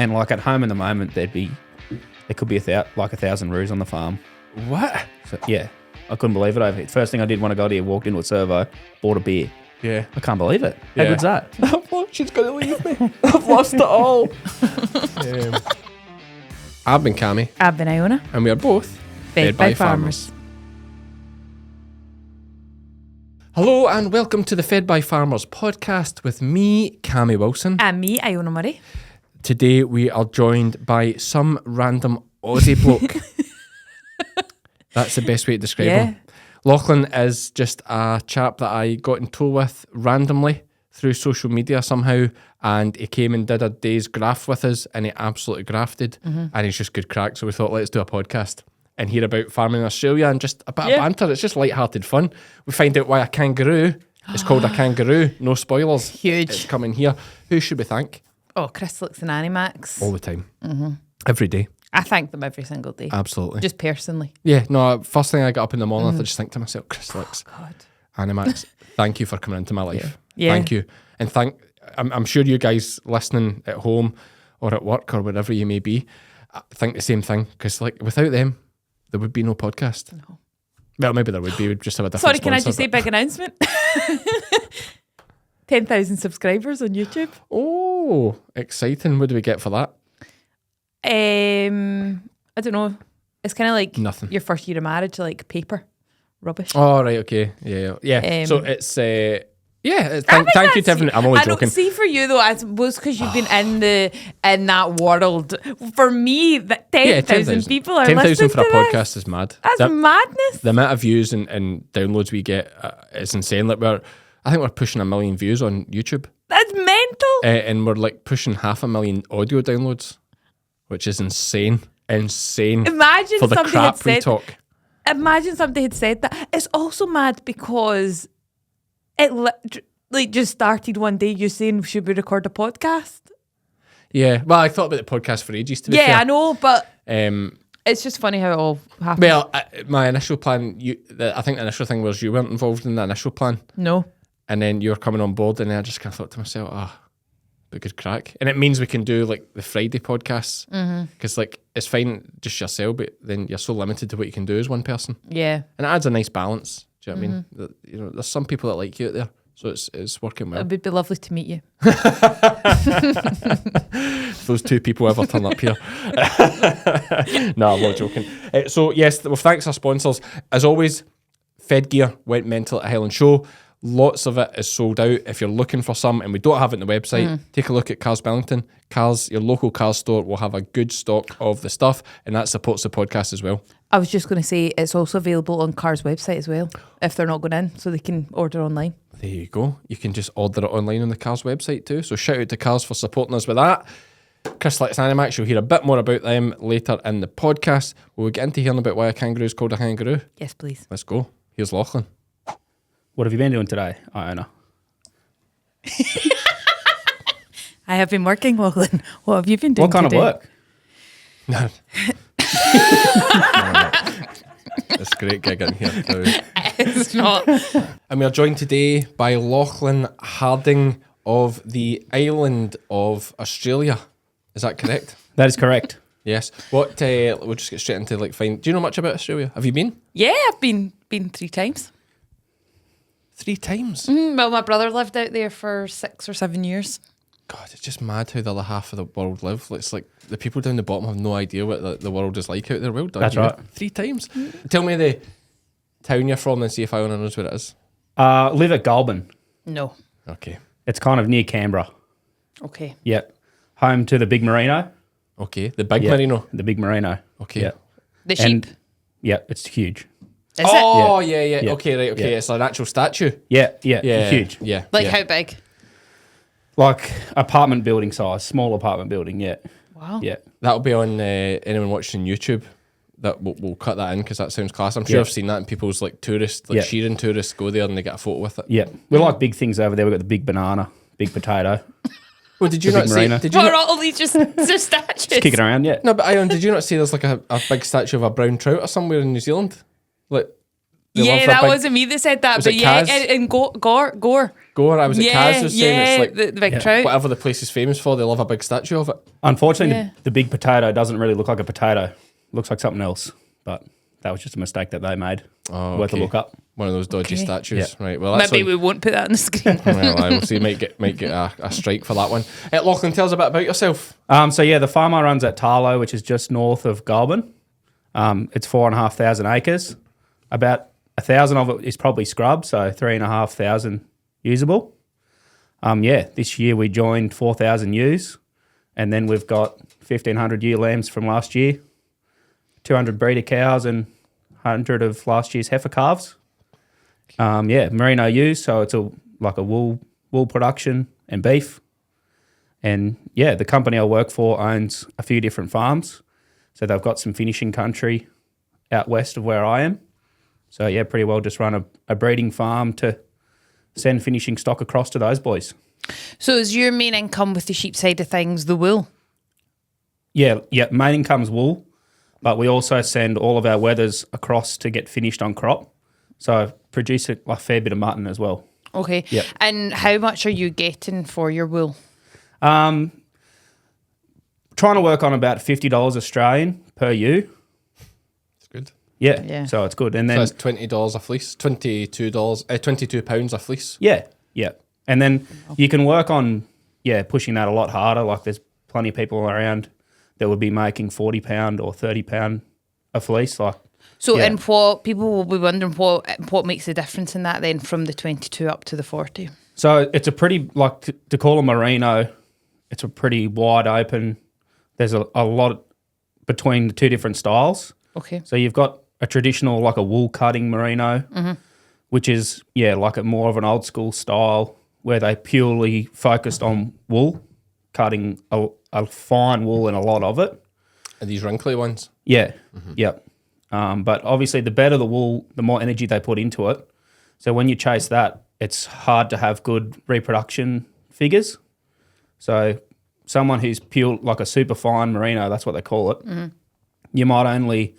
And like at home in the moment, there could be 1,000 roos on the farm. What? So yeah, I couldn't believe it over here. First thing I did when I got here, walked into a servo, bought a beer. Yeah. I can't believe it. How good's that? She's going to leave me. I've lost it all. I've been Cammy. I've been Iona. And we are both Fed by Farmers. Hello and welcome to the Fed by Farmers podcast with me, Cammy Wilson. And me, Iona Murray. Today we are joined by some random Aussie bloke. That's the best way to describe him. Lachlan is just a chap that I got in tow with randomly through social media somehow, and he came and did a day's graft with us, and he absolutely grafted, and he's just good crack. So we thought, let's do a podcast and hear about farming in Australia and just a bit of banter. It's just light-hearted fun. We find out why a kangaroo is called a kangaroo. No spoilers. Huge. It's coming here. Who should we thank? Oh, Crystalyx and Animax. All the time. Every day. I thank them every single day. Absolutely. Just personally. Yeah, no, first thing I got up in the morning, I just think to myself, Crystalyx, God. Animax, thank you for coming into my life. Yeah. Thank you. And I'm sure you guys listening at home or at work or wherever you may be, think the same thing. Because like without them, there would be no podcast. No. Well, maybe there would be. We'd just have a different Sorry, can I just say big announcement? 10,000 subscribers on YouTube. Oh, exciting. What do we get for that? I don't know. It's kind of like Nothing. your first year of marriage, like paper. Rubbish. Oh, right, okay. Yeah. So it's... thank you to everyone. I'm only joking. See, for you though, I suppose because you've been in that world. For me, 10,000 people are 10,000 listening for a to this. podcast is mad. That's madness. The amount of views and downloads we get is insane. Like I think we're pushing 1 million views on YouTube. That's mental. And we're like pushing 500,000 audio downloads, which is insane. Imagine for the somebody crap had we said. talk. Imagine somebody had said that. It's also mad because it just started one day. You saying, should we record a podcast? Yeah. Well, I thought about the podcast for ages. To be fair. I know, but Um, it's just funny how it all happened. well, my initial plan. I think the initial thing was you weren't involved in the initial plan, No. and then you were coming on board, and then I just kind of thought to myself, but good crack. And it means we can do like the Friday podcasts because like it's fine just yourself, but then you're so limited to what you can do as one person. Yeah. And it adds a nice balance. Do you know what I mean? You know, there's some people that like you out there, so it's working well. It would be lovely to meet you. If those two people ever turn up here. No, I'm not joking. So yes, well, thanks our sponsors. As always, Fed Gear went mental at Lllan Show. Lots of it is sold out. If you're looking for some and we don't have it on the website, take a look at Cars Bellington. Your local car store will have a good stock of the stuff, and that supports the podcast as well. I was just going to say it's also available on Cars' website as well, if they're not going in, so they can order online. There you go. You can just order it online on the Cars website too. So shout out to Cars for supporting us with that. Crystalyx and Animax, you'll hear a bit more about them later in the podcast. Will we get into hearing about why a kangaroo is called a kangaroo? Yes, please. Let's go. Here's Lachlan. What have you been doing today, Iona? I have been working, Lachlan. What have you been doing What kind today? of work? No. It's a great gig in here. It's not. And we are joined today by Lachlan Harding of the island of Australia. Is that correct? That is correct. Yes. What? We'll just get straight into do you know much about Australia? Have you been? Yeah, I've been 3 times. 3 times? Well, my brother lived out there for 6 or 7 years. God, it's just mad how the other half of the world live. It's like the people down the bottom have no idea what the world is like out there. Well done. That's right. 3 times. Tell me the town you're from and see if Iona knows where it is. Live at Goulburn. No. Okay. It's kind of near Canberra. Okay. Yep. Home to the big merino. Okay. The big Yep. merino. The big merino. Okay. Yep. The sheep. Yeah, it's huge. Is it? Oh, Yeah. yeah. Okay, right. Okay. Yeah. It's an actual statue. Yeah, Yeah. huge. Yeah. Like yeah. how big? Like apartment building size, small apartment building, yeah. Wow. Yeah. That'll be on anyone watching YouTube. That we'll cut that in because that sounds class. I'm sure Yeah. I've seen that in people's like tourists, like Yeah. shearing tourists go there and they get a photo with it. Yeah. We like big things over there. We've got the big banana, big potato. Well, did you The not big see? merino. Did you What are not, all these just statues? Just kick it around, yeah. no, but Ion, did you not see there's like a big statue of a brown trout or somewhere in New Zealand? Like Yeah, that wasn't me that said that, Was but it yeah, Kaz? and Gore. Gore, I was at Kaz was saying it's like the big trout. whatever the place is famous for, they love a big statue of it. Unfortunately, Yeah. the big potato doesn't really look like a potato. It looks like something else. But that was just a mistake that they made. Oh, Worth a okay. look up. One of those dodgy Okay. statues. Right, well, that's Maybe we won't put that on the screen. well, I will see. Might get a strike for that one. Lachlan, tell us a bit about yourself. So yeah, the farm I run's at Tarlo, which is just north of Goulburn. It's 4,500 acres. About 1,000 of it is probably scrub, so 3,500 usable. This year we joined 4,000 ewes, and then we've got 1,500 ewe lambs from last year, 200 breeder cows, and 100 of last year's heifer calves. Merino ewes, so it's like a wool production and beef. And yeah, the company I work for owns a few different farms, so they've got some finishing country out west of where I am. So yeah, pretty well just run a breeding farm to send finishing stock across to those boys. So is your main income with the sheep side of things the wool? Yeah, main income's wool, but we also send all of our wethers across to get finished on crop. So produce a fair bit of mutton as well. Okay. Yep. And how much are you getting for your wool? Trying to work on about $50 Australian per ewe. It's good. Yeah. So it's good. And So then that's $20 a fleece, £22 a fleece. yeah. And then you can work on pushing that a lot harder. Like there's plenty of people around that would be making £40 or £30 a fleece. Like And what people will be wondering what makes the difference in that then from the 22 up to the 40? So it's a pretty, like to call a merino, it's a pretty wide open. There's a lot between the two different styles. Okay. So you've got a traditional, like a wool cutting merino, which is, like a more of an old school style where they purely focused on wool, cutting a fine wool and a lot of it. Are these wrinkly ones? Yeah, yep. But obviously the better the wool, the more energy they put into it. So when you chase that, it's hard to have good reproduction figures. So someone who's pure, like a super fine merino, that's what they call it, you might only,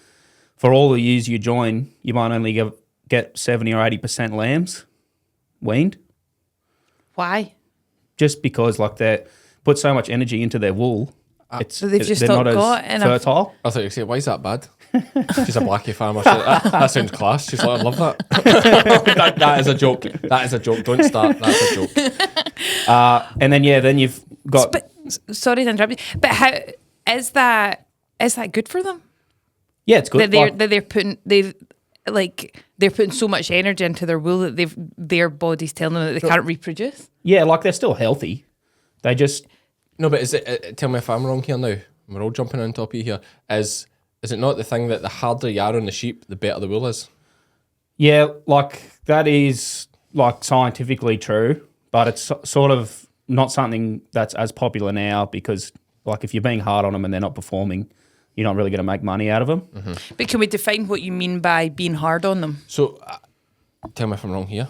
for all the ewes you join, you might only get 70 or 80% lambs weaned. Why? Just because like they put so much energy into their wool, So they've just they're not not got as enough. fertile. I thought you'd say, why is that bad? She's a blackie farmer. That sounds class. She's like, I love that. that is a joke. That is a joke. Don't start. That's a joke. And then you've got... But sorry to interrupt you, but how is that good for them? Yeah, it's good. That they're putting so much energy into their wool that their body's telling them that they can't reproduce. Yeah, like they're still healthy. They just... No, but is it? Tell me if I'm wrong here now. We're all jumping on top of you here. Is it not the thing that the harder you are on the sheep, the better the wool is? Yeah, like that is like scientifically true, but it's sort of not something that's as popular now because like if you're being hard on them and they're not performing, you're not really going to make money out of them. But can we define what you mean by being hard on them? So, tell me if I'm wrong here,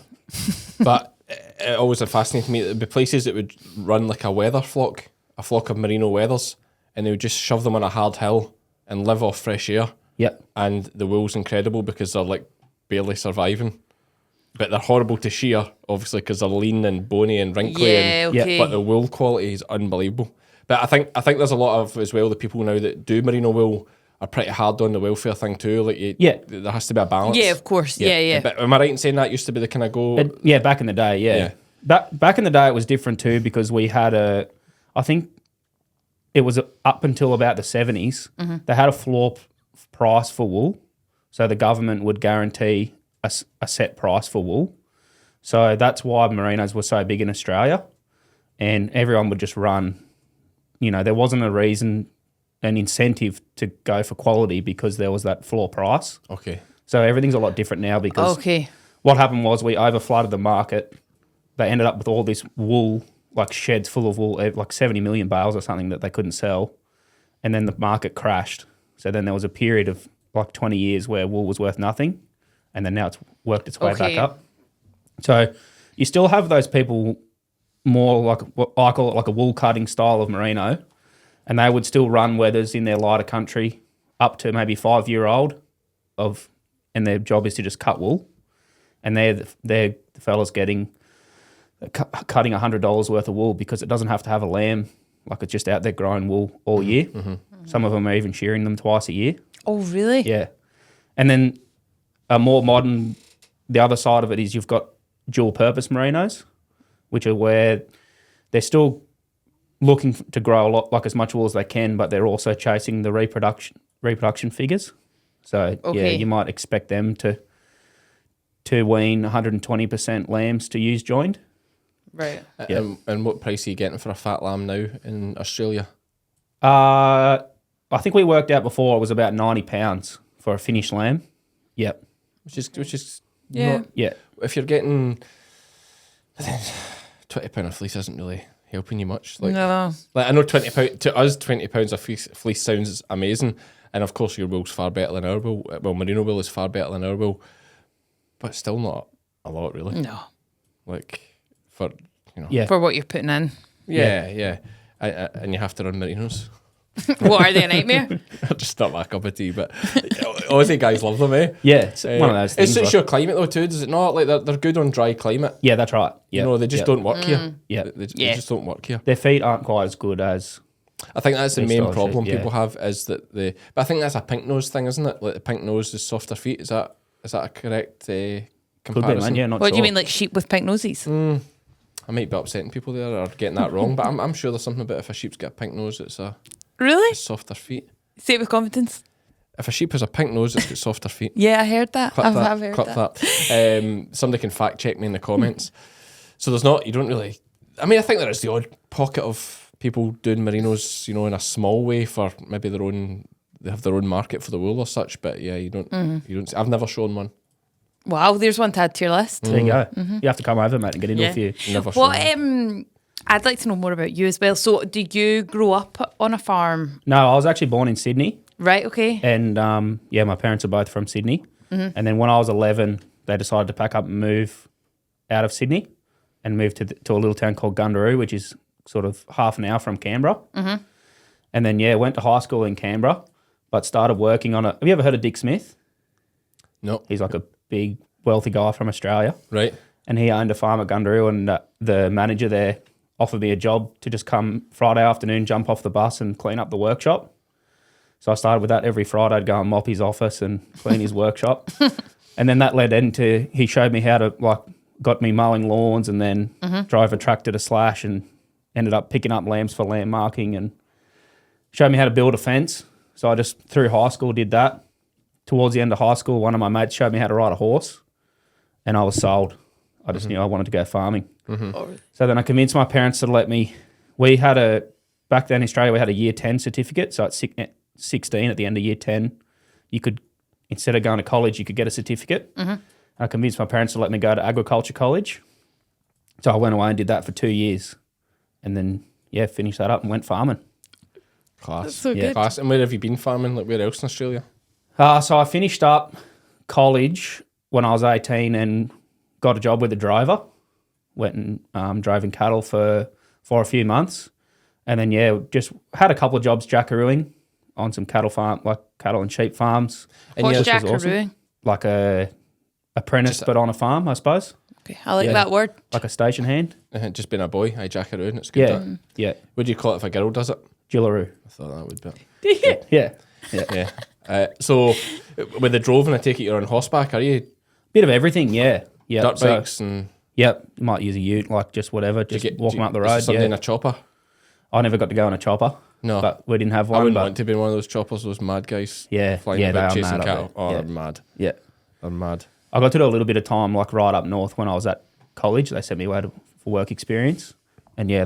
but it always fascinated me. There'd be places that would run like a weather flock, a flock of merino wethers, and they would just shove them on a hard hill and live off fresh air. Yep. And the wool's incredible because they're like barely surviving. But they're horrible to shear, obviously, because they're lean and bony and wrinkly. Yeah, okay. But the wool quality is unbelievable. But I think there's a lot of, as well, the people now that do merino wool are pretty hard on the welfare thing too. Like, there has to be a balance. Yeah, of course. Yeah. But am I right in saying that used to be the kind of go? Back in the day, yeah. Back in the day, it was different too because we had I think it was up until about the 70s, they had a floor price for wool. So the government would guarantee a set price for wool. So that's why merinos were so big in Australia. And everyone would just run, there wasn't a reason, an incentive to go for quality because there was that floor price. Okay. So everything's a lot different now because what happened was we overflooded the market. They ended up with all this wool, like sheds full of wool, like 70 million bales or something that they couldn't sell. And then the market crashed. So then there was a period of like 20 years where wool was worth nothing. And then now it's worked its way back up. So you still have those people more like what I call it like a wool cutting style of merino. And they would still run wethers in their lighter country up to maybe 5-year-old and their job is to just cut wool. and they're the fellas getting cutting $100 worth of wool because it doesn't have to have a lamb, like it's just out there growing wool all year. Some of them are even shearing them twice a year. Oh, really? Yeah. And then a more modern, the other side of it is you've got dual purpose merinos, which are where they're still looking to grow a lot, like as much wool as they can, but they're also chasing the reproduction figures. So yeah, you might expect them to wean 120% lambs to use joined. Right. And what price are you getting for a fat lamb now in Australia? I think we worked out before it was about £90 for a finished lamb. Yep. Which is Yeah. not, Yeah. if you're getting £20 a fleece isn't really helping you much. Like, No. like I know £20 to us, £20 a fleece sounds amazing, and of course your wool's far better than our wool. Well, merino wool is far better than our wool, but still not a lot really. No. Like for Yeah. For what you're putting in. yeah. And you have to run merinos. What, are they a nightmare? Just not my cup of tea, but Aussie guys love them, eh? Yeah, it's one of those things. It suits like- your climate though too, does it not? Like they're good on dry climate. Yeah, that's right. Yeah. You know, they just don't work here. Yeah. They Yeah. just don't work here. Their feet aren't quite as good as... I think that's the These main style problem shit, yeah. people have is that but I think that's a pink nose thing, isn't it? Like the pink nose is softer feet. Is that a correct Could be, comparison? man. Yeah, not What sure. do you mean, like sheep with pink noses? I might be upsetting people there or getting that wrong, but I'm sure there's something about if a sheep's got a pink nose, it's Really? softer feet. Say it with confidence. If a sheep has a pink nose, it's got softer feet. Yeah, I heard that. Clip I've that. heard that. Somebody can fact check me in the comments. So you don't really. I mean, I think there is the odd pocket of people doing merinos, you know, in a small way for maybe they have their own market for the wool or such. But yeah, you don't. I've never shown one. Wow, there's one to add to your list. There you go. You have to come over, mate, and get into Yeah. a few. Never shown What? one. I'd like to know more about you as well. So, did you grow up on a farm? No, I was actually born in Sydney. Right. Okay. And my parents are both from Sydney. And then when I was 11, they decided to pack up and move out of Sydney and move to a little town called Kangaroos, which is sort of half an hour from Canberra. And then, went to high school in Canberra, but started working on have you ever heard of Dick Smith? No. He's like a big, wealthy guy from Australia. Right. And he owned a farm at Kangaroo, and the manager there offered me a job to just come Friday afternoon, jump off the bus and clean up the workshop. So I started with that every Friday. I'd go and mop his office and clean his workshop. And then that led into, he showed me how to, got me mowing lawns, and then drove a tractor to slash and ended up picking up lambs for lamb marking, and showed me how to build a fence. So I just, through high school, did that. Towards the end of high school, one of my mates showed me how to ride a horse, and I was sold. I just knew I wanted to go farming. So then I convinced my parents to let me. Back then in Australia, we had a year 10 certificate. So at 16, at the end of year 10, you could, instead of going to college, you could get a certificate. I convinced my parents to let me go to agriculture college. So I went away and did that for 2 years, and then finished that up and went farming. Class. That's so good. Class. And where have you been farming? Like where else in Australia? So I finished up college when I was 18 and got a job with a drover. Went and drove in cattle for a few months, and then just had a couple of jobs jackarooing on some cattle and sheep farms. And What's yeah, jackarooing? Like a apprentice, but on a farm, I suppose. Okay, I like that word. Like a station hand. just being a boy, I jack around. It's good. Yeah, That. yeah. What do you call it if a girl does it? Jillaroo. I thought that would be. Yeah. Yeah. So with the droving, I take it you're on horseback, are you? Bit of everything, yeah. Dirt So, bikes and yep, you might use a ute, like just whatever, just walking up the is there road. somebody in Yeah. a chopper? I never got to go on a chopper. No. But we didn't have I one. wouldn't but want to be in one of those choppers, those mad guys. Yeah, Flying yeah, about they are chasing mad up cattle. there. Oh, Yeah. they're mad. Yeah. They're mad. I got to do a little bit of time, like right up north when I was at college. They sent me away for work experience. And there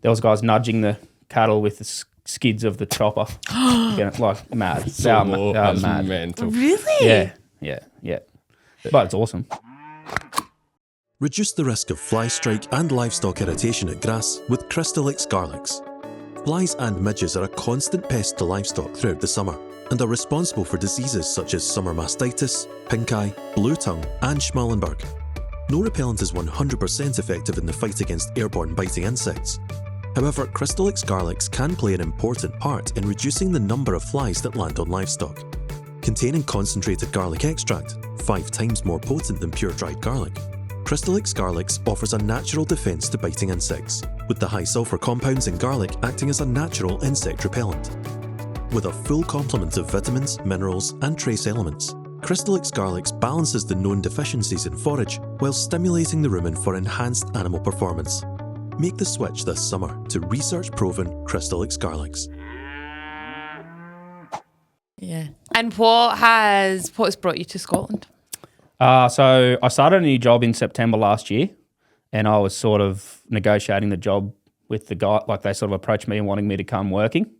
was guys nudging the cattle with the skids of the chopper. Like mad. So they are that's mad. mental. Really? Yeah. But it's awesome. Reduce the risk of fly strike and livestock irritation at grass with Crystalyx garlics. Flies and midges are a constant pest to livestock throughout the summer and are responsible for diseases such as summer mastitis, pink eye, blue tongue and Schmallenberg. No repellent is 100% effective in the fight against airborne biting insects. However, Crystalyx garlics can play an important part in reducing the number of flies that land on livestock. Containing concentrated garlic extract, 5 times more potent than pure dried garlic, Crystalyx Garlics offers a natural defense to biting insects, with the high sulfur compounds in garlic acting as a natural insect repellent. With a full complement of vitamins, minerals, and trace elements, Crystalyx Garlics balances the known deficiencies in forage while stimulating the rumen for enhanced animal performance. Make the switch this summer to research-proven Crystalyx Garlics. Yeah. And what's brought you to Scotland? So I started a new job in September last year, and I was sort of negotiating the job with the guy. Like, they sort of approached me and wanting me to come working.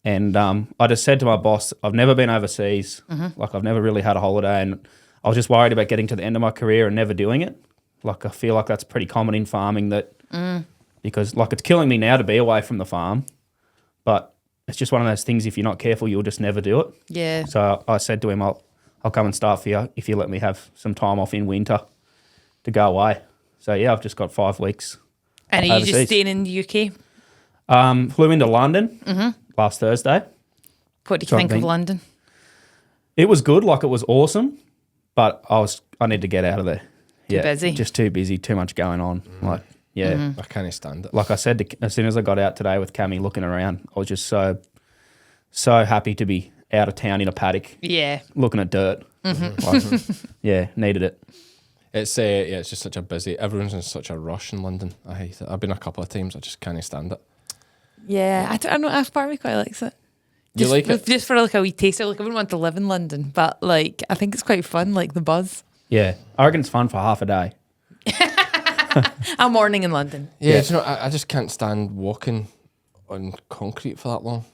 And I just said to my boss, I've never been overseas. Like, I've never really had a holiday, and I was just worried about getting to the end of my career and never doing it. Like, I feel like that's pretty common in farming, that because, like, it's killing me now to be away from the farm, but it's just one of those things, if you're not careful, you'll just never do it. Yeah. So I said to him, I'll come and start for you if you let me have some time off in winter to go away. So, yeah, I've just got 5 weeks. And are you overseas. just staying in the UK? Flew into London last Thursday. What do you So think I've of been- London? It was good, like, it was awesome, but I need to get out of there. busy? Just too busy, too much going on. Like, yeah. I can't stand it. Like I said, as soon as I got out today with Cammy looking around, I was just so happy to be out of town in a paddock Yeah. looking at dirt. Like, yeah, needed it. It's just such a busy. Everyone's in such a rush in London. I hate it. I've been a couple of times. I just can't stand it. Yeah. I don't know. Part of me quite likes it. You like it? Just for like a wee taste. Like, I wouldn't want to live in London, but like, I think it's quite fun, like the buzz. Yeah, I reckon it's fun for half a day. A morning in London. Yeah, do you know, I just can't stand walking on concrete for that long.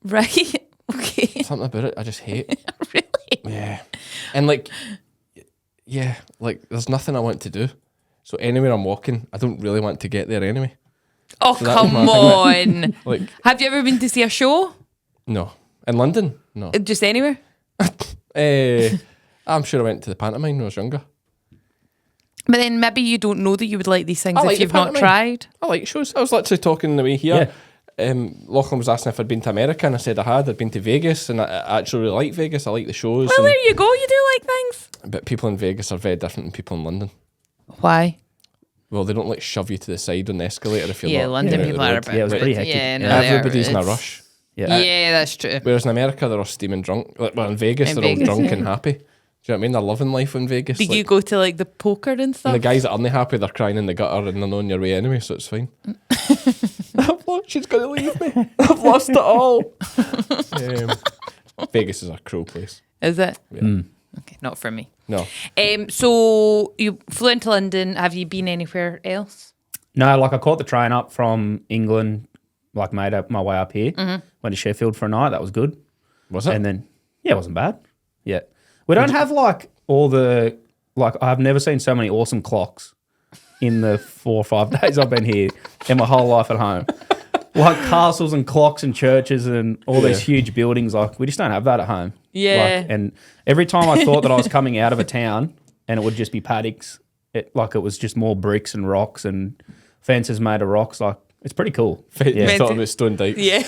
Right. Okay. Something about it I just hate. Really? Yeah. And like, yeah, like there's nothing I want to do. So anywhere I'm walking, I don't really want to get there anyway. Oh, So that was come my on. Like, Have you ever been to see a show? no. In London? No. Just anywhere? I'm sure I went to the pantomime when I was younger. But then maybe you don't know that you would like these things I if like the you've not pantomime. tried. I like shows. I was literally talking the way here. Lachlan was asking if I'd been to America, and I said I had. I'd been to Vegas, and I actually really like Vegas. I like the shows. Well, and- there you go. You do like things. but people in Vegas are very different than people in London. Why? Well, they don't like shove you to the side on the escalator if you're Yeah, not. London out people the are a road. bit Yeah, it was rude. pretty hectic. Yeah, no, Yeah. they are Everybody's in a rude. rush. Yeah. Yeah, that's true. Whereas in America, they're all steaming drunk. Like, well, in Vegas, In they're Vegas, all drunk yeah. and happy. Do you know what I mean? They're living life in Vegas. Did like, you go to like the poker and stuff? and the guys that aren't happy, they're crying in the gutter and they're on your way anyway, so it's fine. She's going to leave me. I've lost it all. Vegas is a cruel place. Is it? Yeah. Okay, not for me. No. So you flew into London. Have you been anywhere else? No, like I caught the train up from England, like made up my way up here. Went to Sheffield for a night. That was good. Was it? And then, yeah, it wasn't bad. Yeah. We don't have like all the, like, I've never seen so many awesome clocks in the 4 or 5 days I've been here in my whole life at home. Like castles and clocks and churches and all these huge buildings. Like, we just don't have that at home. Yeah. Like, and every time I thought that I was coming out of a town and it would just be paddocks, it was just more bricks and rocks and fences made of rocks. Like, it's pretty cool. You thought about Stone Dykes. Yeah.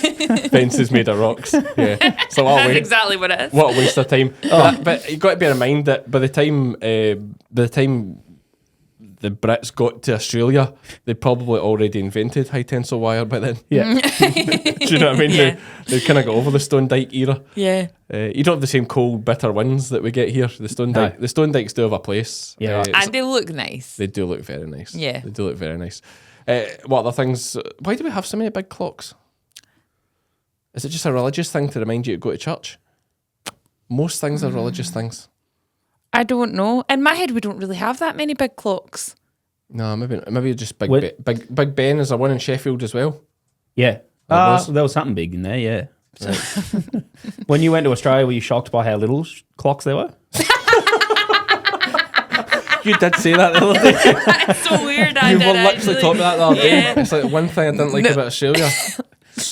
Fences made of rocks. Yeah. So what a That's waste, exactly what it is. what a waste of time. But you got to bear in mind that by the time the Brits got to Australia, they'd probably already invented high tensile wire by then. Yeah. Do you know what I mean? Yeah. They kind of got over the Stone Dyke era. Yeah. You don't have the same cold, bitter winds that we get here. The Stone Dykes do have a place. Yeah, right. And they look nice. They do look very nice. Yeah. They do look very nice. What other things? Why do we have so many big clocks? Is it just a religious thing to remind you to go to church? Most things are religious things. I don't know. In my head, we don't really have that many big clocks. No, maybe just Big Wait. Big Ben. Is there one in Sheffield as well? Yeah. was? There was something big in there, yeah. So, when you went to Australia, were you shocked by how little clocks there were? You did say that the other day. That's so weird. I You did were literally actually. talking about that the other Yeah. day. It's like one thing I didn't like about Australia.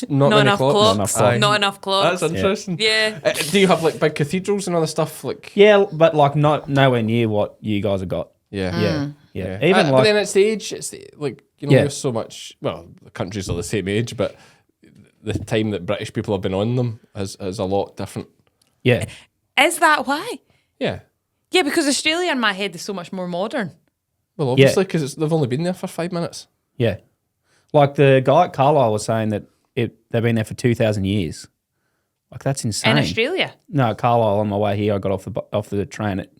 Not many enough clocks. clocks. enough clocks. Not enough clocks. That's interesting. Yeah. Do you have like big cathedrals and other stuff? Like Yeah, but like nowhere near what you guys have got. yeah. Yeah. Even but like, then it's the age. It's the, like you know, Yeah. there's so much. Well, the countries are the same age, but the time that British people have been on them is a lot different. Yeah. Is that why? Yeah. Yeah, because Australia in my head is so much more modern. Well, obviously, because they've only been there for 5 minutes. Yeah. Like the guy at Carlisle was saying that they've been there for 2,000 years. Like, that's insane. In Australia? No, Carlisle, on my way here, I got off the train at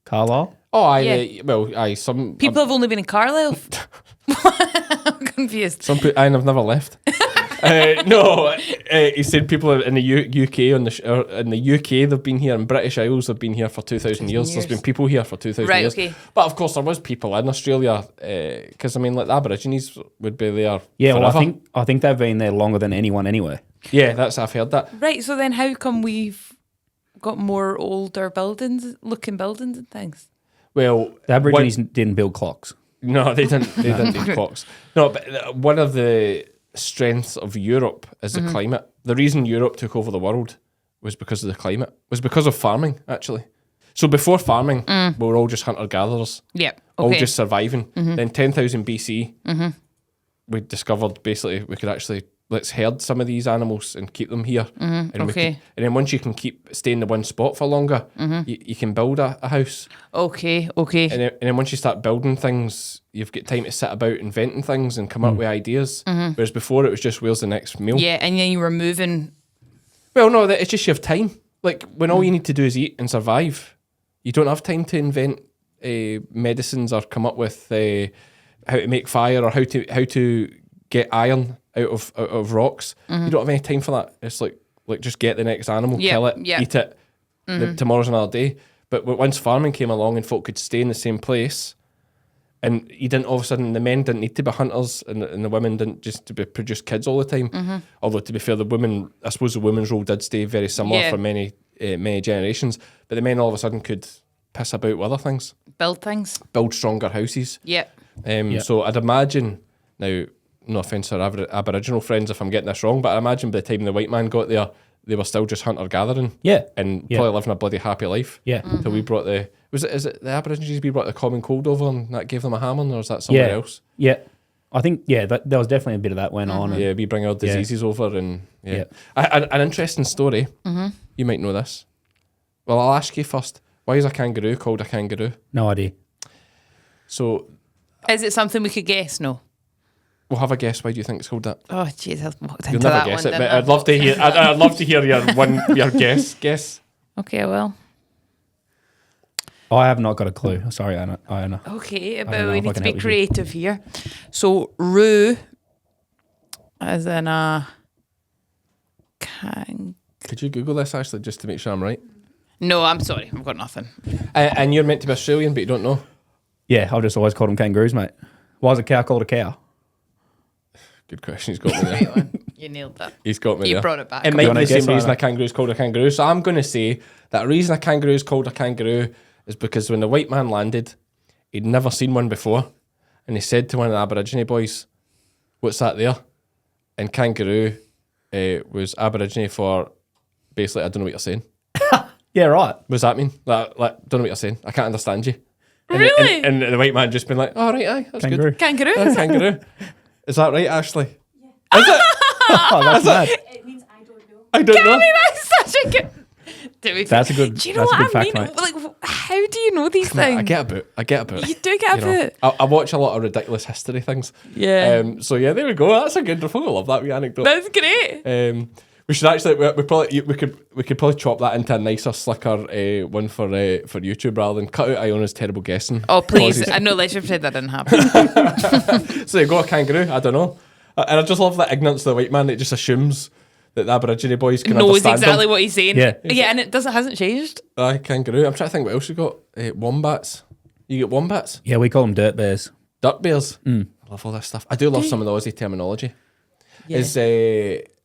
Carlisle. Oh, some People have only been in Carlisle. I'm confused. I've never left. He said people in the UK in the UK they've been here, in British Isles they've been here for 2,000 years. There's been people here for 2,000 Right, years. okay. But of course there was people in Australia because I mean like the Aborigines would be there. Yeah, forever. well, I think they've been there longer than anyone anywhere. Yeah, I've heard that. Right, so then how come we've got more older looking buildings and things? Well, The Aborigines didn't build clocks. no, they didn't. They didn't need clocks. No, but one of the strengths of Europe is the climate. The reason Europe took over the world was because of the climate. Was because of farming, actually. So before farming, we were all just hunter-gatherers. Yep. All Okay. just surviving. Then 10,000 BC, we discovered basically we could actually let's herd some of these animals and keep them here. And Okay. and then once you can stay in the one spot for longer, you can build a house. Okay. And then once you start building things, you've got time to sit about inventing things and come up with ideas. Whereas before it was just where's the next meal. Yeah, and then you were moving. Well, no, it's just you have time. Like when all you need to do is eat and survive, you don't have time to invent medicines or come up with how to make fire or how to get iron out of rocks. You don't have any time for that. It's like just get the next animal, Yeah, kill it, yeah. eat it. Tomorrow's another day. But once farming came along and folk could stay in the same place, and you didn't all of a sudden the men didn't need to be hunters and the women didn't just to be produce kids all the time. Although to be fair, I suppose the women's role did stay very similar Yeah. for many generations. But the men all of a sudden could piss about with other things, Build things. build stronger houses. Yep. So I'd imagine now, no offence to our Aboriginal friends if I'm getting this wrong, but I imagine by the time the white man got there, they were still just hunter gathering. Yeah. And Yeah. probably living a bloody happy life. Yeah. Till we brought is it the Aborigines we brought the common cold over and that gave them a hammer, or is that somewhere else? Yeah. I think, there was definitely a bit of that went on. Yeah, we bring our diseases over and Yeah. An interesting story. You might know this. Well, I'll ask you first. Why is a kangaroo called a kangaroo? No idea. So Is it something we could guess? No. we'll have a guess. Why do you think it's called that? Oh, jeez, I walked You'll into never that guess one. it, didn't but I? I'd love to hear. I'd love to hear your guess. Guess. Okay, well. I have not got a clue. Sorry, Iona. Okay, don't but know we if I need to can be help you. creative here. So, roo, as in a Could you Google this actually just to make sure I'm right? No, I'm sorry, I've got nothing. And you're meant to be Australian, but you don't know. Yeah, I've just always called them kangaroos, mate. Why is a cow called a cow? Good question. He's got me there. Right one. You nailed that. He's got me You there. brought it back. It Do might you be wanna the same guess, reason Anna? a kangaroo is called a kangaroo. So I'm going to say that the reason a kangaroo is called a kangaroo is because when the white man landed, he'd never seen one before. And he said to one of the Aborigine boys, "What's that there?" And kangaroo was Aborigine for basically, I don't know what you're saying. Yeah, right. What does that mean? Like, don't know what you're saying. I can't understand you. And Really? and the white man just been like, "Oh, right, aye, that's Kangaroo. good." Kangaroo? That's kangaroo. Is that right, Ashley? Oh, that's mad. It means I don't know. I don't know. That's such a good. That's a good. Do you know that's a what good I mean? fact, mate. Like, how do you know these things? I get a bit. You do get a bit. I watch a lot of ridiculous history things. Yeah. So yeah, there we go. That's a good. I love that wee anecdote. That's great. We should actually. We could probably chop that into a nicer, slicker one for YouTube rather than cut out Iona's terrible guessing. Oh, please. Apologies. I know, let's just pretend that didn't happen. So you got a kangaroo. I don't know. And I just love that ignorance of the white man that just assumes that the Aborigine boys can Knows understand exactly them. what he's saying. Yeah. Yeah, and it hasn't changed. Aye, kangaroo. I'm trying to think what else you got. Wombats. You get wombats. Yeah, we call them dirt bears. Dirt bears. I love all this stuff. I do love some of the Aussie terminology. Yeah.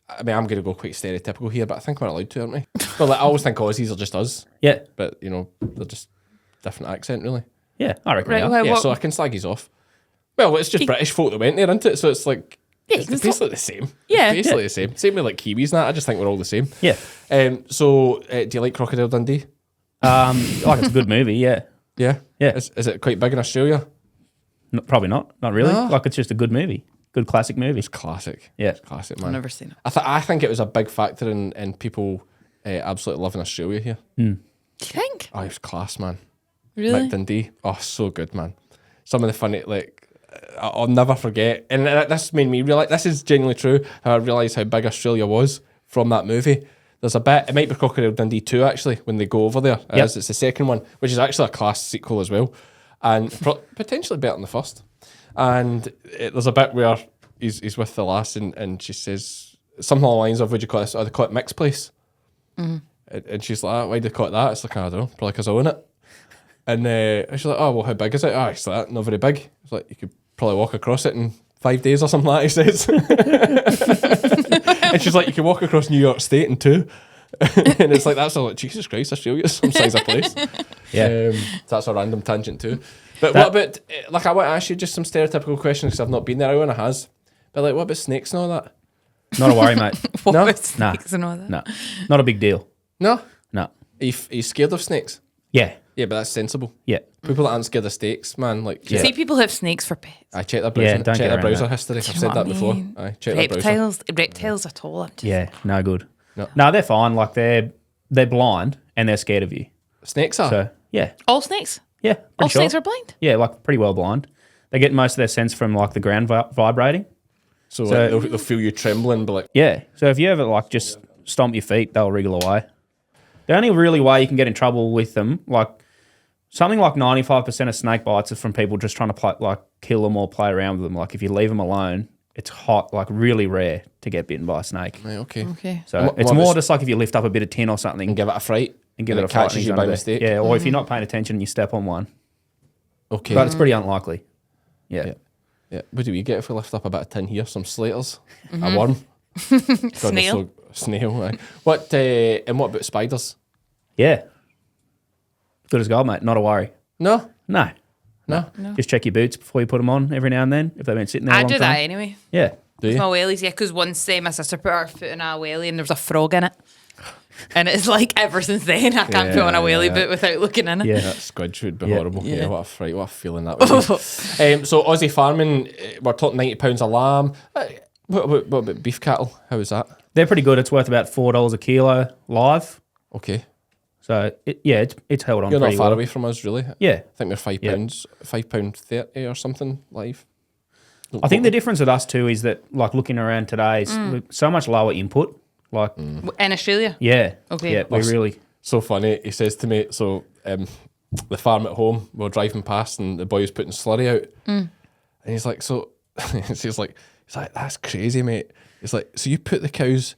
I mean, I'm going to go quite stereotypical here, but I think we're allowed to, aren't we? Well, like, I always think Aussies are just us, Yeah, but they're just different accent, really. yeah, I reckon. Right, we are. well, Yeah, what- so I can slag these off. Well, it's just British folk that went there, isn't it? So it's like Yeah, it's it's basically the same. Yeah. It's basically the same. Same with like Kiwis and that. I just think we're all the same. Yeah. So do you like Crocodile Dundee? Like it's a good movie. Yeah. Yeah. Yeah. Is it quite big in Australia? No, probably not. Not really. No. Like it's just a good movie. Good classic movie. It's classic. Yeah. It's classic, man. I've never seen it. I think it was a big factor in people absolutely loving Australia here. Do you think? Oh, it was class, man. Really? Mick Dundee. Oh, so good, man. Some of the funny, like, I'll never forget. And this made me realise, this is genuinely true, how I realised how big Australia was from that movie. There's a bit, it might be Crocodile Dundee 2, actually, when they go over there. It's the second one, which is actually a class sequel as well. And potentially better than the first. And there's a bit where he's with the lass and she says something along the lines of, would you call this? Oh, they call it mixed place. And she's like, why do they call it that? It's like, I don't know, probably because I own it. And she's like, oh, well, how big is it? Oh, it's like, not very big. It's like, you could probably walk across it in 5 days or something like that, he says. And she's like, you can walk across New York State in 2. And it's like, that's all like, Jesus Christ, Australia's some size of place. Yeah. So that's a random tangent too. But what about, like, I want to ask you just some stereotypical questions because I've not been there. Iona has. But like, what about snakes and all that? Not a worry, mate. What No? with snakes and all that? No, not a big deal. No? No. Are you scared of snakes? Yeah. Yeah, but that's sensible. Yeah. People that aren't scared of snakes, man, like, Yeah. See, people have snakes for pets. I check their browser, Yeah, don't check get their around browser that. history. I've Do you said know that what I before. mean? I check their browser. Reptiles at all. I'm just Yeah. No good. No. No, they're fine. Like they're blind and they're scared of you. Snakes are. So yeah. all snakes. Yeah. All Pretty sure. snakes are blind. Yeah, like pretty well blind. They get most of their sense from like the ground vibrating. So So- like, they'll feel you trembling, but like, Yeah. So if you ever like just stomp your feet, they'll wriggle away. The only really way you can get in trouble with them, like something like 95% of snake bites is from people just trying to kill them or play around with them. Like if you leave them alone, it's really rare to get bitten by a snake. right, okay. Okay. So What- it's what more about- just like if you lift up a bit of tin or something And give it a fright. and give and it a fright catches and you he's by under there. mistake. Yeah, or if you're not paying attention and you step on one. Okay. But it's pretty unlikely. Yeah. Yeah. What do we get if we lift up a bit of tin here? Some slaters, a worm, God, they're Snail. snail. Right. What and what about spiders? Yeah. Good as gold, mate. Not a worry. No, No. no. Just check your boots before you put them on every now and then if they've been sitting there a I long do time. that anyway. Yeah. Do With you? my whalies, yeah, because once my sister put her foot in a whalie and there was a frog in it. And it's like ever since then I can't put on a whalie boot without looking in it. Yeah. That squidge would be Yeah. horrible. Yeah. Yeah. What a fright. What a feeling that would be. So Aussie farming, we're talking £90 a lamb. What about beef cattle? How is that? They're pretty good. It's worth about $4 a kilo live. Okay. So, it's held on You're not pretty far well. away from us, really. I Yeah. think they're £5, Yeah. £5.30 or something live. I think the difference with us too is that, like, looking around today, is so much lower input. Like, In Australia? yeah. Okay. Yeah, we That's- really... So funny. He says to me, so the farm at home, we were driving past and the boy was putting slurry out. And he's like, so, he's like, that's crazy, mate. He's like, so you put the cows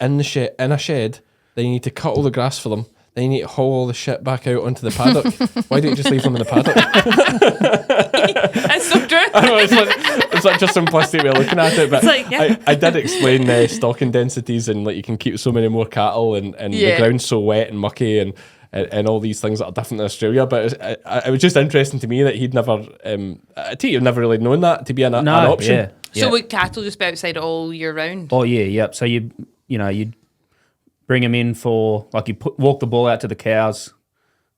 in a shed, then you need to cut all the grass for them, then you need to haul all the shit back out onto the paddock. Why don't you just leave them in the paddock? That's so true. I know, it's like just simplistic way of looking at it, but It's like, yeah. I did explain stocking densities and like you can keep so many more cattle and the Yeah. ground's so wet and mucky and all these things that are different in Australia. But it was just interesting to me that he'd never, I think you've never really known that to be an option. Yeah. So yeah. would cattle just be outside all year round? Oh, yeah, yep. So, you bring them in for, like, walk the bull out to the cows.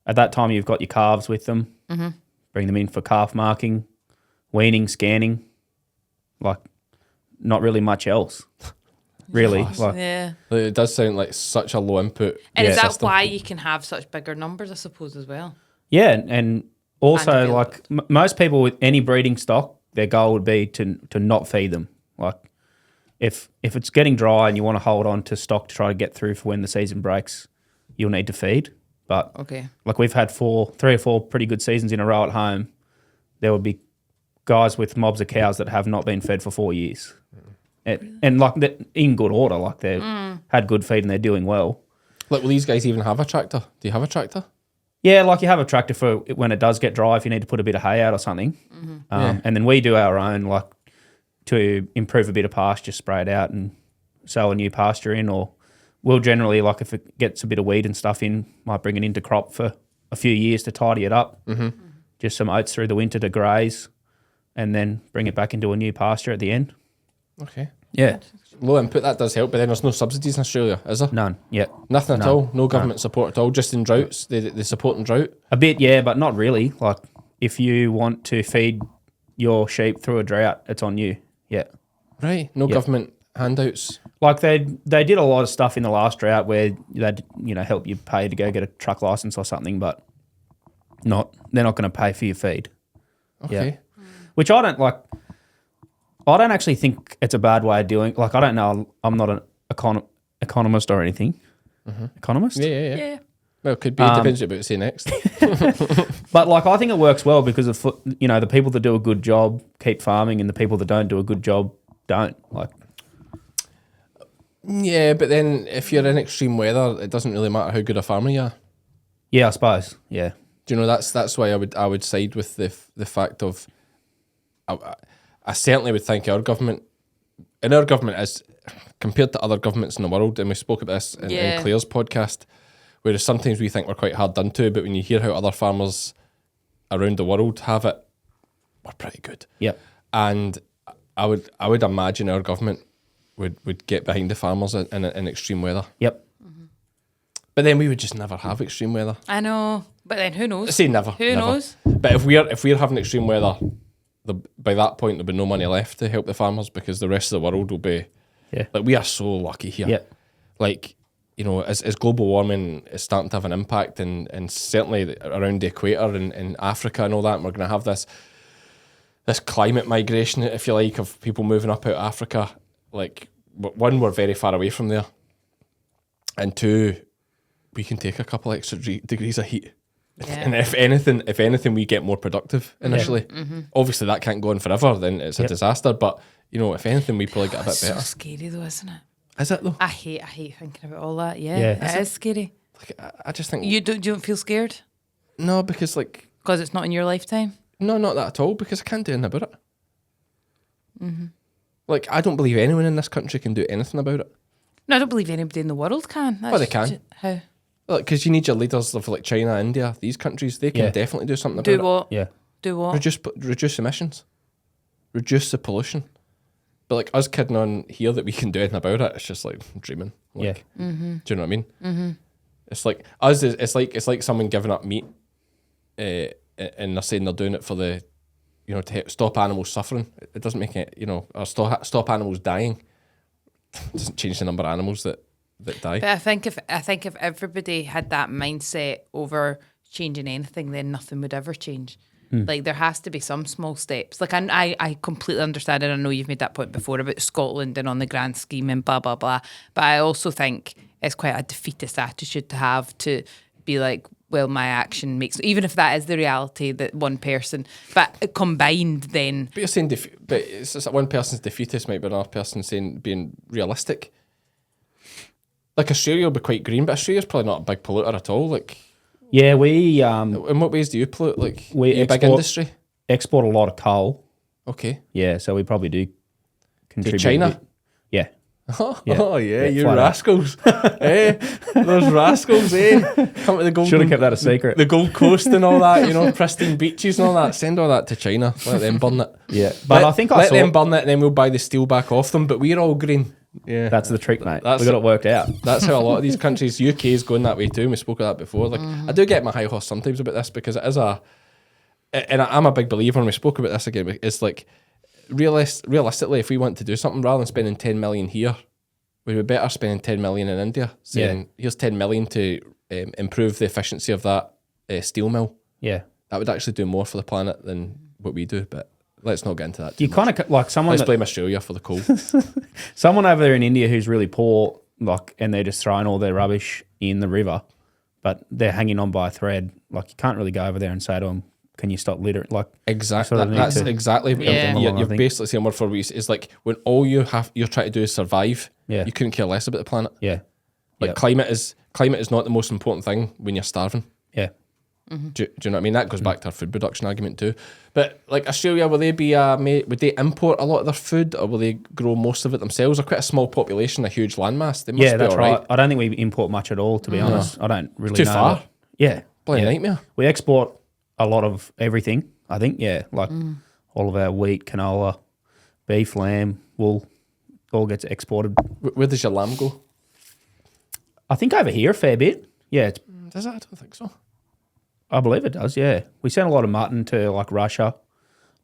At that time, you've got your calves with them. Mm-hmm. Bring them in for calf marking, weaning, scanning. Like, not really much else. Really. Like, Yeah. Like, it does sound like such a low input And is that system. why you can have such bigger numbers, I suppose, as well? yeah, and also, And like, most people with any breeding stock, their goal would be to not feed them. Like, if it's getting dry and you want to hold on to stock to try to get through for when the season breaks, you'll need to feed. But Okay. like we've had 3 or 4 pretty good seasons in a row at home. There would be guys with mobs of cows that have not been fed for 4 years, and like they're in good order, like they had good feed and they're doing well. Like, will these guys even have a tractor? Do you have a tractor? Yeah, like you have a tractor for when it does get dry if you need to put a bit of hay out or something. Yeah. And then we do our own, like to improve a bit of pasture, spray it out and sow a new pasture in, or we'll generally, like if it gets a bit of weed and stuff in, might bring it into crop for a few years to tidy it up. Just some oats through the winter to graze and then bring it back into a new pasture at the end. Okay. Yeah. Low input, that does help, but then there's no subsidies in Australia, is there? None. Yeah. Nothing at No. all? No government support at all? Just in droughts? They support in drought? A bit, yeah, but not really. Like if you want to feed your sheep through a drought, it's on you. Yeah. Right. No Yeah. government handouts? Like they did a lot of stuff in the last drought where they'd help you pay to go get a truck license or something, but they're not going to pay for your feed. Okay. Yeah. Which I don't like. I don't actually think it's a bad way of doing. Like I don't know. I'm not an economist or anything. Economist. Yeah. Well, it could be. It depends what you say next. But like I think it works well because of the people that do a good job keep farming and the people that don't do a good job don't. Like. Yeah, but then if you're in extreme weather, it doesn't really matter how good a farmer you are. Yeah, I suppose. Yeah. Do you know that's why I would side with the fact of I certainly would think our government is compared to other governments in the world, and we spoke about this in Claire's podcast, whereas sometimes we think we're quite hard done to, but when you hear how other farmers around the world have it, we're pretty good. Yep. And I would imagine our government would get behind the farmers in extreme weather. Yep. But then we would just never have extreme weather. I know, but then who knows? I say never. Who knows? But if we're having extreme weather, by that point there'll be no money left to help the farmers because the rest of the world will be. Yeah. Like we are so lucky here. Yeah. Like as global warming is starting to have an impact, and certainly around the equator and Africa and all that, and we're going to have this climate migration, if you like, of people moving up out of Africa. Like one, we're very far away from there, and two, we can take a couple extra degrees of heat. Yeah. And if anything, we get more productive initially. Obviously, that can't go on forever. Then it's a disaster. But if anything, we probably get a bit better. It's so scary though, isn't it? Is it though? I hate thinking about all that. Yeah, Yeah. it is scary. Like I just think You don't feel scared no, because like because it's not in your lifetime. no, not that at all. Because I can't do anything about it. Like I don't believe anyone in this country can do anything about it. No, I don't believe anybody in the world can. That's Well, they can. How? Because you need your leaders of like China, India, these countries. They can definitely do something about Do it. what? Yeah. Do what? Reduce emissions, reduce the pollution. But like us kidding on here that we can do anything about it, it's just like dreaming. Like, do you know what I mean? Mm-hmm. It's like us. It's like someone giving up meat, and they're saying they're doing it for the, to stop animals suffering. It doesn't make it, or stop animals dying. It doesn't change the number of animals that die. But I think if everybody had that mindset over changing anything, then nothing would ever change. Like there has to be some small steps. Like I completely understand, and I know you've made that point before about Scotland and on the grand scheme and blah blah blah. But I also think it's quite a defeatist attitude to have, to be like, well, my action makes, even if that is the reality that one person, but combined then. But you're saying, but it's just one person's defeatist might be another person saying being realistic. Like Australia will be quite green, but Australia's probably not a big polluter at all. Like, yeah, we. In what ways do you pollute? Like, we a big industry. Export a lot of coal. Okay. Yeah, so we probably do contribute. To China. Yeah. Oh yeah, you rascals! Eh, those rascals! Come to the Gold. Should have kept that a secret. The Gold Coast and all that, pristine beaches and all that. Send all that to China. Let them burn it. Yeah, but I think let them burn it, and then we'll buy the steel back off them. But we're all green. Yeah, that's the trick, mate. We got it worked out. That's how a lot of these countries. UK is going that way too. We spoke of that before. Like I do get my high horse sometimes about this because it is and I'm a big believer. And we spoke about this again. It's like. Realistically, if we want to do something, rather than spending 10 million here, we would be better spending 10 million in India. Saying, here's 10 million to improve the efficiency of that steel mill. Yeah. That would actually do more for the planet than what we do, but let's not get into that. You kind of like someone. Let's blame Australia for the coal. Someone over there in India who's really poor, like, and they're just throwing all their rubbish in the river, but they're hanging on by a thread. Like, you can't really go over there and say to them, can you stop littering? Like, exactly, sort of that's exactly. Yeah. You're basically saying word for word. It's like when all you're trying to do is survive. Yeah. You couldn't care less about the planet. Yeah, like climate is not the most important thing when you're starving. Yeah. Do you know what I mean? That goes back to our food production argument too. But like Australia, will they be would they import a lot of their food, or will they grow most of it themselves? They're quite a small population, a huge landmass. They must be that's all right. I don't think we import much at all, to be honest. I don't really Too know. far. Yeah, Bloody nightmare. We export a lot of everything, I think. Yeah, like all of our wheat, canola, beef, lamb, wool, all gets exported. Where does your lamb go? I think over here a fair bit. Yeah, Does it? I don't think so. I believe it does. Yeah, we send a lot of mutton to like Russia,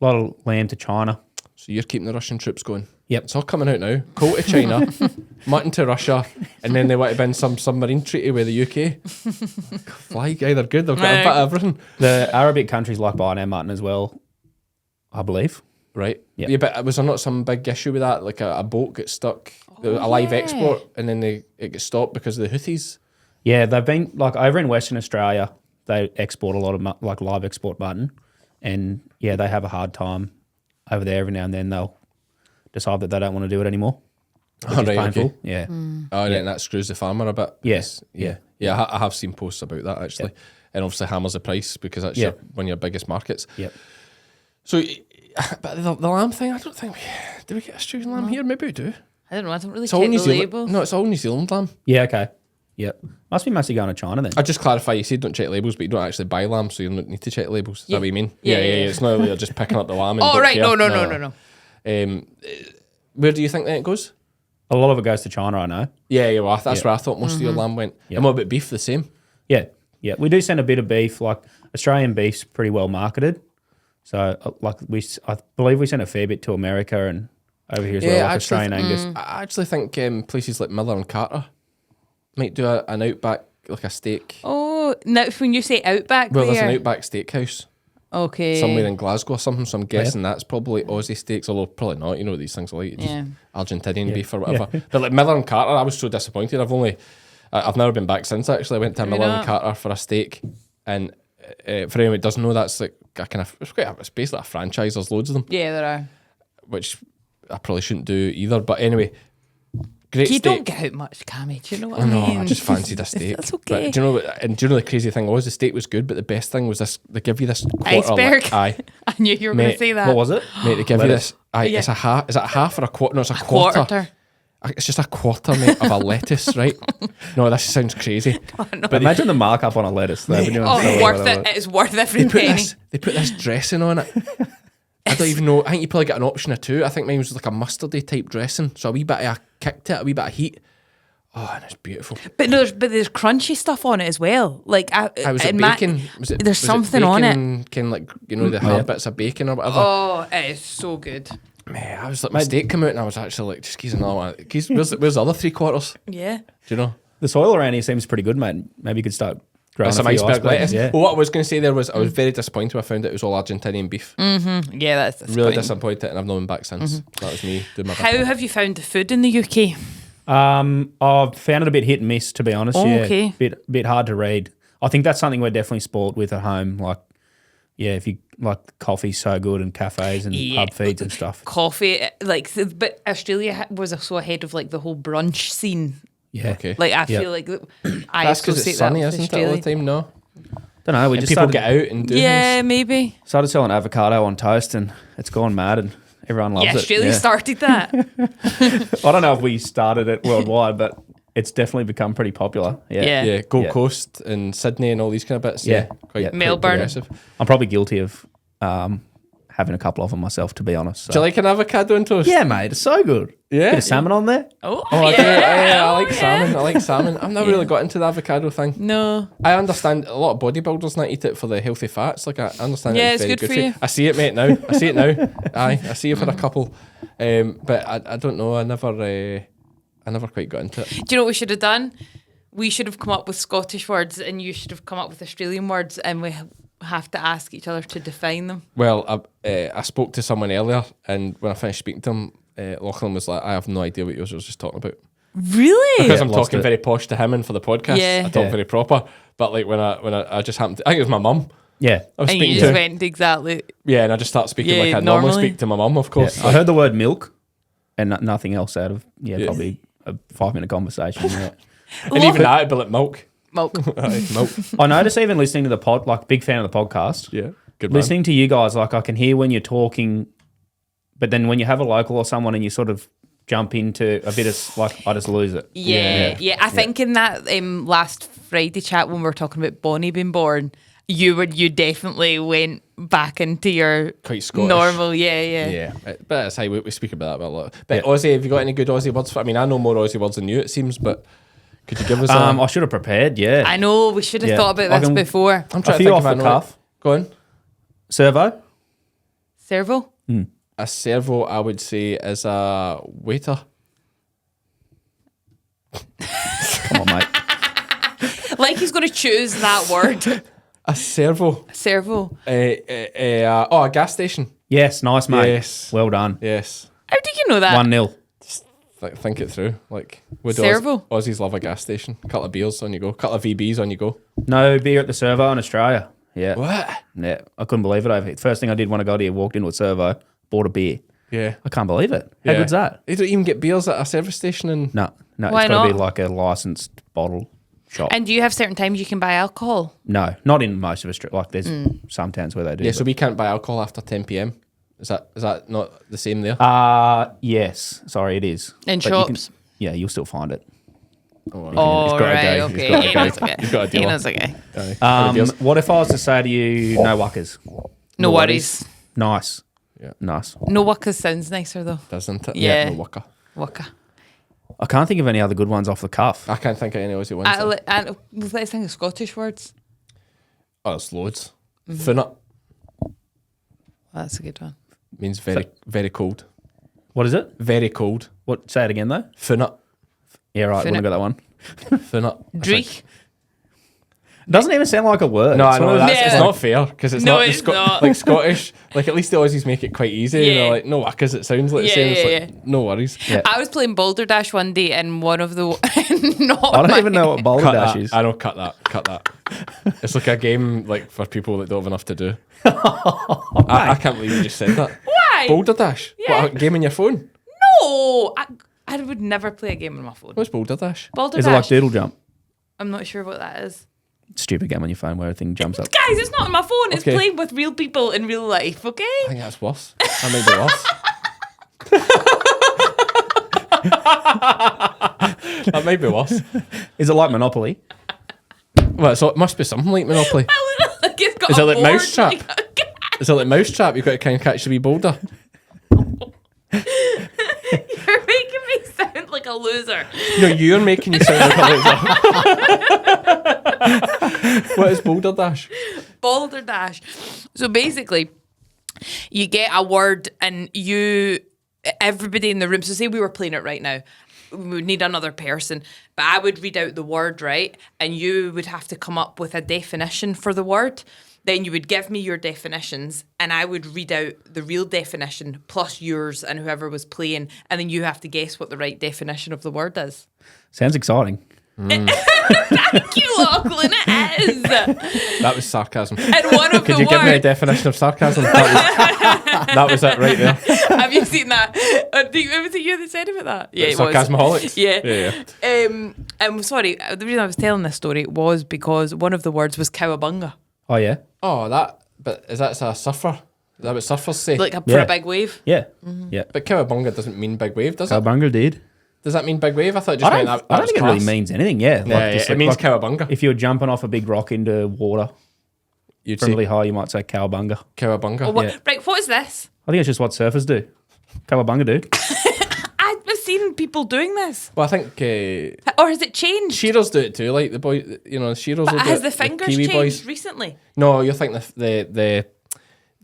a lot of lamb to China. So you're keeping the Russian troops going? Yep. It's all coming out now. Coal to China, mutton to Russia, and then they want to bend some submarine treaty with the UK. Fly guy, they're good. They've got a bit of everything. The Arabic countries like buying our mutton as well, I believe. Right. Yep. Yeah, but was there not some big issue with that? Like a boat gets stuck, a live export, and then it gets stopped because of the Houthis? Yeah, they've been, like, over in Western Australia, they export a lot of, like, live export mutton. And, yeah, they have a hard time over there. Every now and then they'll decide that they don't want to do it anymore. Which is painful. Okay. Yeah. Oh, and that screws the farmer a bit. Yes. Yeah. I have seen posts about that, actually. And obviously hammers the price because that's one of your biggest markets. Yep. So, but the lamb thing, I don't think do we get Australian lamb here? Maybe we do. I don't know. I don't really It's all check New the Zealand. labels. No, it's all New Zealand lamb. Yeah, okay. Yep. Must be mostly going to China then. I just clarify, you said don't check labels, but you don't actually buy lamb, so you don't need to check labels. Is that what you mean? Yeah. It's not like you're just picking up the lamb and Oh, don't right. care. No. Where do you think that it goes? A lot of it goes to China, I know. Yeah, well, that's where I thought most of your lamb went. And what about beef, the same? Yeah. We do send a bit of beef. Like, Australian beef's pretty well marketed. So, I believe we sent a fair bit to America and over here as well, like Australian Angus. I actually think places like Miller and Carter might do an Outback, like a steak. Oh, now when you say Outback Well, there. there's an Outback steakhouse Okay. somewhere in Glasgow or something, so I'm guessing that's probably Aussie steaks, although probably not. You know what these things are like, just Argentinian beef or whatever. But like Miller and Carter, I was so disappointed. I've never been back since, actually. I went to Miller and Carter for a steak, and for anyone who doesn't know, that's like a kind of, it's basically a franchise. There's loads of them. Yeah, there are. Which I probably shouldn't do either. But anyway, great You steak. don't get out much, Cammy. Do you know what I No, mean? I just fancied a steak. That's okay. But do you know the crazy thing was the steak was good, but the best thing was this: they give you this quarter Iceberg. Aye, I knew you were going to Mate, say that. What was it? mate, they give you Lettuce. this. Aye, Yeah. it's a half. Is it a half or a quarter? No, it's a quarter. It's just a quarter, mate, of a lettuce, right? No, this sounds crazy. But imagine the markup on a lettuce. They've been doing so Oh, well worth with it. It's worth every penny. They put this dressing on it. I don't even know. I think you probably get an option of two. I think mine was like a mustardy type dressing, so a wee bit of a kick to it, a wee bit of heat. Oh, and it's beautiful. But there's crunchy stuff on it as well. Like Was it in bacon? there's something on it. Kind of like, you know, the hard bits of bacon or whatever. Oh, it is so good. Man, I was like, my steak came out and I was actually like, just keys another one. Where's the other 3/4? Yeah. Do you know? The soil around here seems pretty good, mate. Maybe you could start growing Some a few iceberg lettuce. Yeah. Well, what I was going to say there was I was very disappointed when I found out it was all Argentinian beef. Yeah, that's Really disappointed, and I've not been back since. That was me doing my How bit. have you found the food in the UK? I've found it a bit hit and miss, to be honest. Oh, yeah, okay. Bit hard to read. I think that's something we're definitely spoilt with at home. Like, yeah, if you like coffee's so good and cafes and pub feeds and stuff. Coffee, but Australia was so ahead of like the whole brunch scene. Yeah. Okay. Like I Yep. feel like I That's because associate it's sunny, that with isn't it, all Australia. the time? No. Don't know. We And just people started, get out and do Yeah, things. maybe. started selling avocado on toast, and it's gone mad, and everyone loves Yeah, it. Australia started that. I don't know if we started it worldwide, but it's definitely become pretty popular. Yeah. Yeah. Yeah, Gold Yeah. Coast and Sydney and all these kind of bits. Yeah. Quite, Yeah. quite Melbourne. progressive. I'm probably guilty of having a couple of them myself, to be honest. So. Do you like an avocado and toast? Yeah, mate. It's so good. Yeah. Bit of salmon on there. Oh, I do. yeah. Yeah, I like Oh, salmon. I like salmon. I've never really got into the avocado thing. No. I understand a lot of bodybuilders not eat it for the healthy fats. Like I understand Yeah, it's it's very good good for you. I see it, mate. Now I see it now. Aye, I see it for a couple. But I don't know. I never quite got into it. Do you know what we should have done? We should have come up with Scottish words and you should have come up with Australian words, and we have to ask each other to define them. Well, I spoke to someone earlier, and when I finished speaking to him, Lachlan was like, "I have no idea what you was just talking about." Really? Because I'm lost talking it. very posh to him and for the podcast. Yeah. I talk Yeah. very proper. But like when I just happened to, I think it was my mum. Yeah. I was And speaking you just to. went exactly. Yeah, and I just start speaking Yeah, like I normally normally. speak to my mum, of course. I heard the word milk and nothing else out of, Yeah. probably a 5-minute conversation. Yeah. And even that, it'd be like milk. Milk. Aye, milk. I notice even listening to the pod, like big fan of the podcast, Yeah, good man. listening to you guys, like I can hear when you're talking, but then when you have a local or someone and you sort of jump into a bit of, like, I just lose it. Yeah. I think in that last Friday chat when we were talking about Bonnie being born, you definitely went back into your Quite Scottish. normal. Yeah. Yeah, but that's how we speak about that a lot. But Aussie, have you got any good Aussie words? I mean, I know more Aussie words than you, it seems, but could you give us I should have prepared, yeah. I know we should have Yeah. thought about I this can- before. I'm a trying to few think off if I the know it. cuff. Go on. Servo? Servo? A servo, I would say, is a waiter. Come on, mate. Like he's going to choose that word. A servo. Servo. A gas station. Yes, nice, mate. Yes. Well done. Yes. How did you know that? 1-0. Think it through. Like, would Servo. Aussies love a gas station? Couple of beers on you go. Couple of VBs on you go. No beer at the servo in Australia. Yeah. What? Yeah. I couldn't believe it over here. First thing I did when I got here, walked into a servo, bought a beer. Yeah. I can't believe it. How good's that? They don't even get beers at a service station and No, Why it's got to be not? like a licensed bottle shop. And do you have certain times you can buy alcohol? No, not in most of Australia. Like there's some towns where they do. yeah, so we can't buy alcohol after 10 p.m. Is that not the same there? Yes. Sorry, it is. In But you can- shops? yeah, you'll still find it. Oh, gotta right, go. okay. He's He gotta knows go. okay. He's got a deal. He knows okay. What if I was to say to you, no wuckers? No worries. Nice. Yeah. Nice. No wuckers sounds nicer though. Doesn't it? Yeah. No worker. Wucka. I can't think of any other good ones off the cuff. I can't think of any Aussie ones. And let's think of Scottish words. Oh, there's loads. Funut That's a good one. means very, very cold. What is it? Very cold. What? Say it again though. Funut. Yeah, right. Wouldn't have got that one. Funut. Dreek. Doesn't even sound like a word. No, It's I know one of that's Yeah. it's not fair because it's No, not the it's not. like Scottish. Like at least the Aussies make it quite easy. Yeah. They're like no workers. It sounds like the Yeah, same. It's yeah, like no worries. Yeah. I was playing Boulder Dash one day and one of the not I don't my- even know what boulder Cut dash that. is. I know. Cut that. It's like a game like for people that don't have enough to do. I can't believe you just said that. Why? Boulder Dash. Yeah. What, a game on your phone? No, I would never play a game on my phone. What's Boulder Dash? Boulder Is it like Dash. doodle jump? I'm not sure what that is. Stupid game on your phone where everything jumps up. Guys, it's not on my phone. It's Okay. playing with real people in real life, okay? I think that's worse. That might be worse. That might be worse. Is it like Monopoly? Well, so it must be something like Monopoly. Like it's got Is a it like board, Mousetrap? like a cat. Is it like Mousetrap? You've got to kind of catch the wee boulder. You're making me sound like a loser. No, you're making you sound like a loser. What is Boulder Dash? Boulder Dash. So basically, you get a word and everybody in the room, so say we were playing it right now, we would need another person, but I would read out the word, right? And you would have to come up with a definition for the word. Then you would give me your definitions and I would read out the real definition plus yours and whoever was playing. And then you have to guess what the right definition of the word is. Sounds exciting. Thank you, Lachlan. It is. That was sarcasm. And one of Could the you give me a words. definition of sarcasm? That was it right there. Have you seen that? Was it you that said about that? Yeah, it was. Sarcasmaholics? Yeah. Yeah. I'm sorry. The reason I was telling this story was because one of the words was cowabunga, Oh yeah. Oh, but is that a surfer? Is that what surfers say? like for Yeah. a big wave. Yeah. Mm-hmm. Yeah. But cowabunga doesn't mean big wave, does it? Cowabunga did. Does that mean big wave? I thought it just meant that. I don't was think it really class. means anything. Yeah. Yeah, just it means cowabunga. If you're jumping off a big rock into water You'd from really say high, you might say cowabunga. cowabunga. Oh, what, Yeah. Right, what is this? I think it's just what surfers do. Cowabunga, dude. I've seen people doing this. Well, I think Or has it changed? Shearers do it too. Like the boy, Shearers But will do has it. the fingers Kiwi changed boys. recently? No, you're thinking the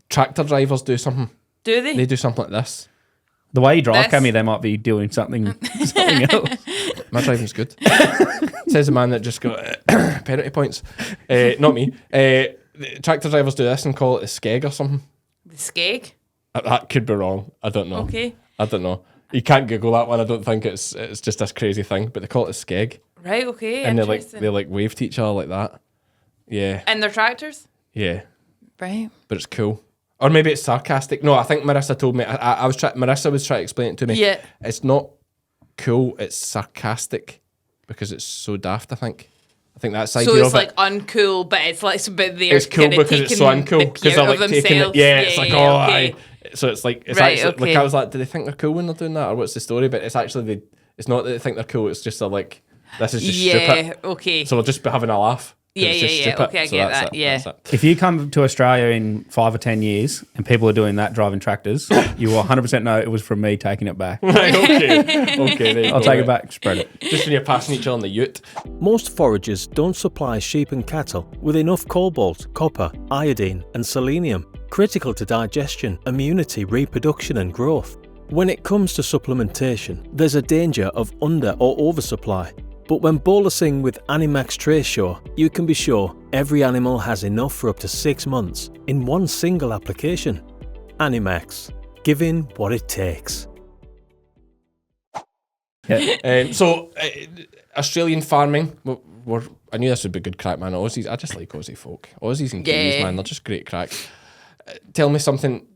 tractor drivers do something. Do they? They do something like this. The way you drive, This- Cammy, they might be doing something else. My driving's good. Says the man that just got penalty points. Not me. The tractor drivers do this and call it a skeg or something. The skeg? That could be wrong. I don't know. Okay. I don't know. You can't Google that one. I don't think it's just this crazy thing. But they call it a skeg, Right, okay. and Interesting. they wave to each other like that. Yeah, And they're tractors? yeah. Right. But it's cool. Or maybe it's sarcastic. No, I think Marissa told me. Marissa was trying to explain it to me. Yeah. It's not cool. It's sarcastic because it's so daft. I think that's the So idea it's of like it. uncool, but it's like but they're It's cool kinda because it's so taking uncool the because they're pier like of taking it. themselves. Yeah, it's like okay. aye. So it's like it's Right, actually like okay. I was like, do they think they're cool when they're doing that, or what's the story? But it's actually it's not that they think they're cool. It's just they're like, this is just Yeah, stupid. okay. So we'll just be having a laugh. 'cause Yeah, it's just yeah, stupid. okay, I So get that's that, it, yeah. that's it. If you come to Australia in 5 or 10 years and people are doing that driving tractors, you will 100% know it was from me taking it back. Right, okay, there you I'll go, take right. it back, spread it. Just when you're passing each other on the ute. Most foragers don't supply sheep and cattle with enough cobalt, copper, iodine and selenium. critical to digestion, immunity, reproduction and growth. When it comes to supplementation, there's a danger of under or oversupply. But when bolusing with Animax Tracesure, you can be sure every animal has enough for up to 6 months in one single application. Animax, giving what it takes. Australian farming, I knew this would be good crack, man. Aussies, I just like Aussie folk. Aussies and Kiwis, man, they're just great crack. Tell me something.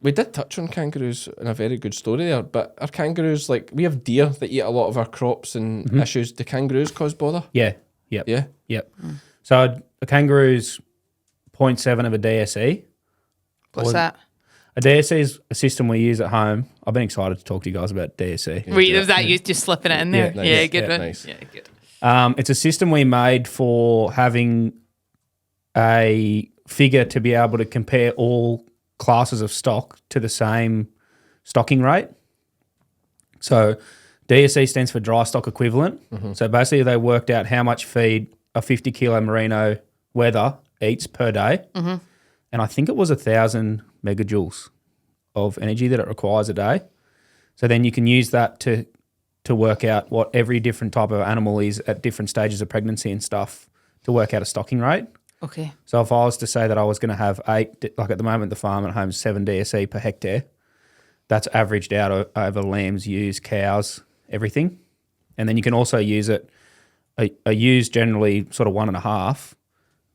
We did touch on kangaroos in a very good story there, but are kangaroos, like, we have deer that eat a lot of our crops and issues. Do kangaroos cause bother? Yeah. Yep. Yeah? Yep. So a kangaroo's 0.7 of a DSE. What's that? A DSE is a system we use at home. I've been excited to talk to you guys about DSE. Was that you just slipping it in there? Yeah, Yeah, nice. good Yeah, one. nice. Yeah, good. It's a system we made for having a figure to be able to compare all classes of stock to the same stocking rate. So DSE stands for dry stock equivalent. So basically they worked out how much feed a 50 kilo merino wether eats per day. And I think it was 1,000 megajoules of energy that it requires a day. So then you can use that to work out what every different type of animal is at different stages of pregnancy and stuff to work out a stocking rate. Okay. So if I was to say that I was going to have 8, like at the moment the farm at home is 7 DSE per hectare, that's averaged out over lambs, ewes, cows, everything. And then you can also use it, a ewes generally sort of 1.5,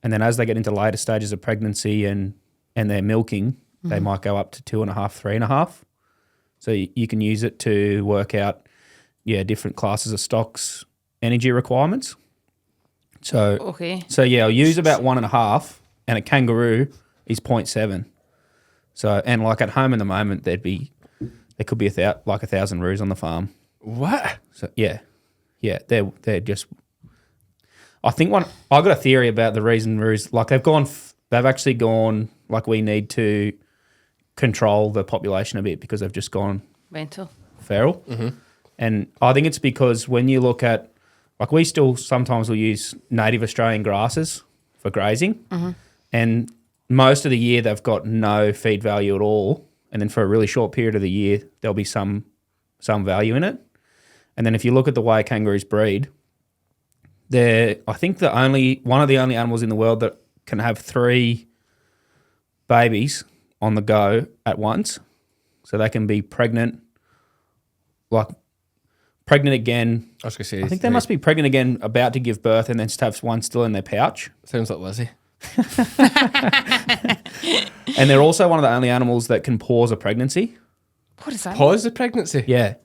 and then as they get into later stages of pregnancy and they're milking, they might go up to 2.5, 3.5. So you can use it to work out, different classes of stocks, energy requirements. So I'll use about 1.5, and a kangaroo is 0.7. So, and like at home in the moment, there could be 1,000 roos on the farm. What? So they're just. I think I got a theory about the reason roos, like they've actually gone, like, we need to control the population a bit because they've just gone mental, feral. And I think it's because when you look at, like, we still sometimes will use native Australian grasses for grazing, and most of the year they've got no feed value at all, and then for a really short period of the year there'll be some value in it. And then if you look at the way kangaroos breed, they're, I think, one of the only animals in the world that can have 3 babies on the go at once. So they can be pregnant again. I was going to say, I think they must be pregnant again, about to give birth, and then just have one still in their pouch. Sounds like Lizzie. And they're also one of the only animals that can pause a pregnancy. What does that Pause the pregnancy? Yeah.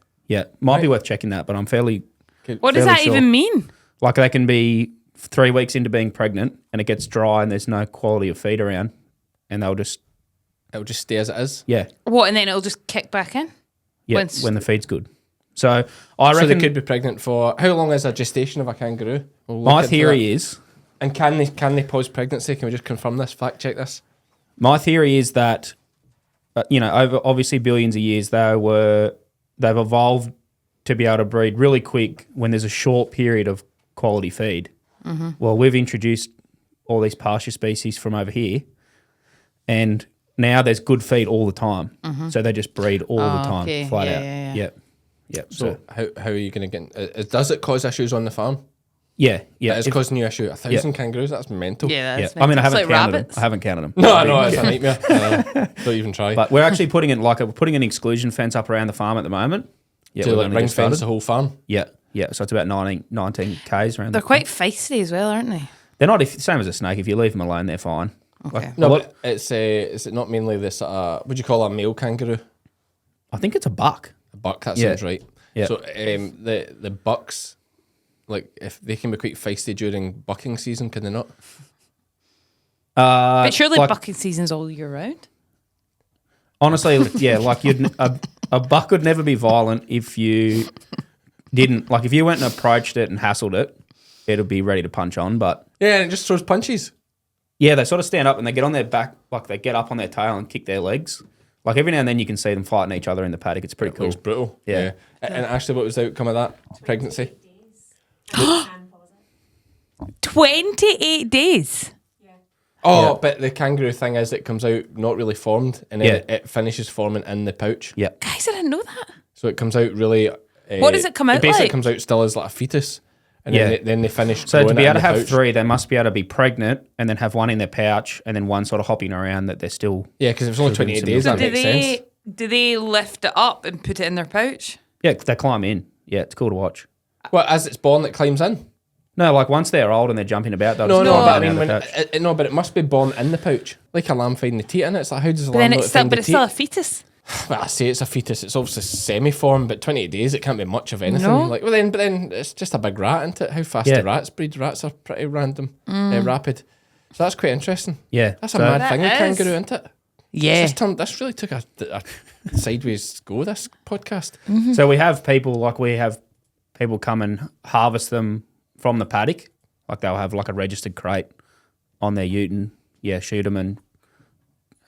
Might be worth checking that, but I'm fairly. What does that sure. even mean? Like, they can be 3 weeks into being pregnant and it gets dry and there's no quality of feed around, and it'll just stay as it is? Yeah. What, and then it'll just kick back in? Yeah, when the feed's good. So I reckon they could be pregnant for, how long is a gestation of a kangaroo? My theory is, and can they pause pregnancy? Can we just confirm this, fact check this? My theory is that, over obviously billions of years, they've evolved to be able to breed really quick when there's a short period of quality feed. Well, we've introduced all these pasture species from over here, and now there's good feed all the time. So they just breed all the time, flat out. Yeah. Yep. So how are you going to get? Does it cause issues on the farm? Yeah. It's causing you issue. 1,000 kangaroos. That's mental. Yeah, that's I mean, I mental. haven't counted them. No, I know, it's a nightmare. Don't even try. But we're actually putting an exclusion fence up around the farm at the moment. Yeah, to ring fence the whole farm. Yeah. So it's about 19 k's around. They're quite feisty as well, aren't they? They're not same as a snake. If you leave them alone, they're fine. Okay. But is it not mainly this? Would you call a male kangaroo? I think it's a buck. A buck. That sounds right. Yeah. So the bucks, like, if they can be quite feisty during bucking season, can they not? But surely bucking season's all year round. Honestly, yeah, like a buck would never be violent if you didn't, like, if you went and approached it and hassled it, it'll be ready to punch on. But yeah, and it just throws punches. Yeah, they sort of stand up and they get on their back, like they get up on their tail and kick their legs. Like, every now and then you can see them fighting each other in the paddock. It's pretty cool. It's brutal. Yeah. And Ashley, what was the outcome of that pregnancy? 28 days. Oh, but the kangaroo thing is it comes out not really formed, and then Yeah. it finishes forming in the pouch. Yeah. Guys, I didn't know that. So it comes out really. What does it come out It basically like? comes out still as like a fetus, and Yeah. then they finish. So to growing be it able in to the have pouch. 3, they must be able to be pregnant and then have one in their pouch and then one sort of hopping around that they're still. Yeah, because if it's only Still 28 doing days, some that Do makes they sense. do they lift it up and put it in their pouch? Yeah, they climb in. Yeah, it's cool to watch. Well, as it's born, it climbs in. No, like once they're old and they're jumping about, they'll No, just no, climb but I in mean, out when of the pouch. no, but it must be born in the pouch, like a lamb finding the teat in it. It's like, how does a But lamb then not it's still, find but the it's still a teat? fetus. Well, I say it's a fetus. It's obviously semi-formed, but 28 days, it can't be much of anything. No. Like, but then it's just a big rat, isn't it? How fast Yeah. the rats breed? Rats are pretty random, rapid. So that's quite interesting. Yeah. That's so, a mad That thing, a is. kangaroo, isn't it? Yeah. This really took a sideways go, this podcast. So we have people come and harvest them from the paddock. Like they'll have like a registered crate on their ute and shoot them and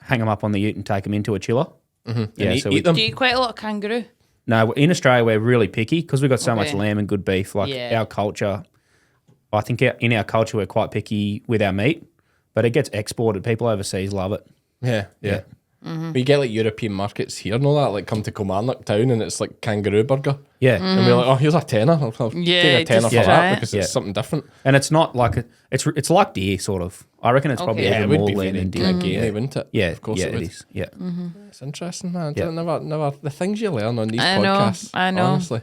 hang them up on the ute and take them into a chiller. And Yeah, eat, so eat them. Do you eat quite a lot of kangaroo? No, in Australia we're really picky because we've got so much Okay. lamb and good beef. Like Yeah. our culture, I think in our culture we're quite picky with our meat, but it gets exported. People overseas love it. Yeah. But you get like European markets here and all that, like come to Kilmarnock town and it's like kangaroo burger. Yeah, And we're like, oh, here's a tenner. I'll Yeah, take a tenner just for try that it. because Yeah. it's something different. and it's not like it's like deer sort of. I reckon it's probably Okay. Yeah, even it would more be lean very than deer. kind of gamey, wouldn't it? Yeah, of course yeah, it would. is. Yeah, It's interesting, man. Yeah. Never the things you learn on these I know, podcasts. I know. Honestly.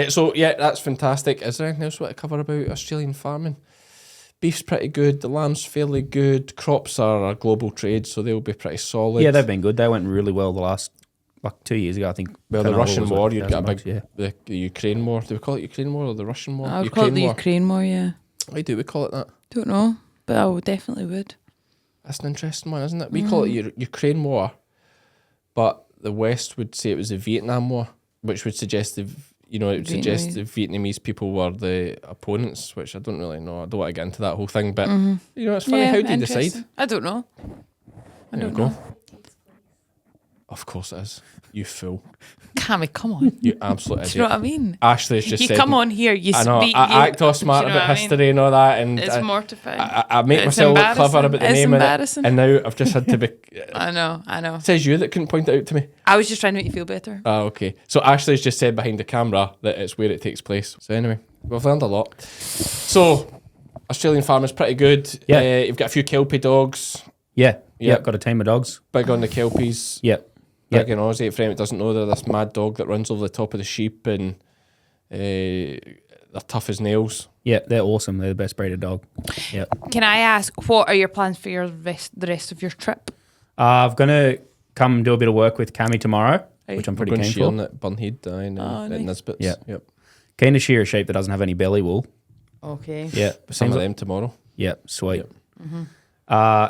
So yeah, that's fantastic. Is there anything else we want to cover about Australian farming? Beef's pretty good. The lamb's fairly good. Crops are a global trade, so they'll be pretty solid. yeah, they've been good. They went really well the last 2 years ago. I think. Well, the canola Russian was war, like you'd get a big $1,000, the Ukraine war. Do we call it Ukraine war or the Russian war? I would call it the war. Ukraine war, yeah. Why do we call it that? Don't know, but I would definitely would. That's an interesting one, isn't it? We call it Ukraine war, but the West would say it was the Vietnam War, which would suggest it would suggest the Vietnamese people were the opponents, which I don't really know. I don't want to get into that whole thing, but it's funny. How do you decide? interesting. I don't know. I There don't we know. go. Of course it is. You fool. Cammy, come on. You absolute Do idiot. you know what I mean? Ashley's just You said. come on here, you I know. speak. I you, act all smart do you know about what I mean? history and all that, and It's mortifying. I make It's myself look clever embarrassing. about the It's name of it, embarrassing. and now I've just had to be. I know. It says you that couldn't point it out to me. I was just trying to make you feel better. Oh, okay. So Ashley's just said behind the camera that it's where it takes place. So anyway, we've learned a lot. So Australian farmers pretty good. Yeah. You've got a few Kelpie dogs. Yeah, Yeah. Got a team of dogs. Big on the Kelpies. Yeah, Big in Aussie. For anyone that doesn't know, they're this mad dog that runs over the top of the sheep and they're tough as nails. yeah, they're awesome. They're the best breed of dog. Yeah, Can I ask, what are your plans for the rest of your trip? I'm gonna come and do a bit of work with Cammy tomorrow, which I'm We're pretty going keen shearing for. at Bunhead in nice. Nisbets. Yeah. Yep. Keen to shear a sheep that doesn't have any belly wool. Okay. Yeah, Some seems of like- them tomorrow. Yeah, sweet. Yep.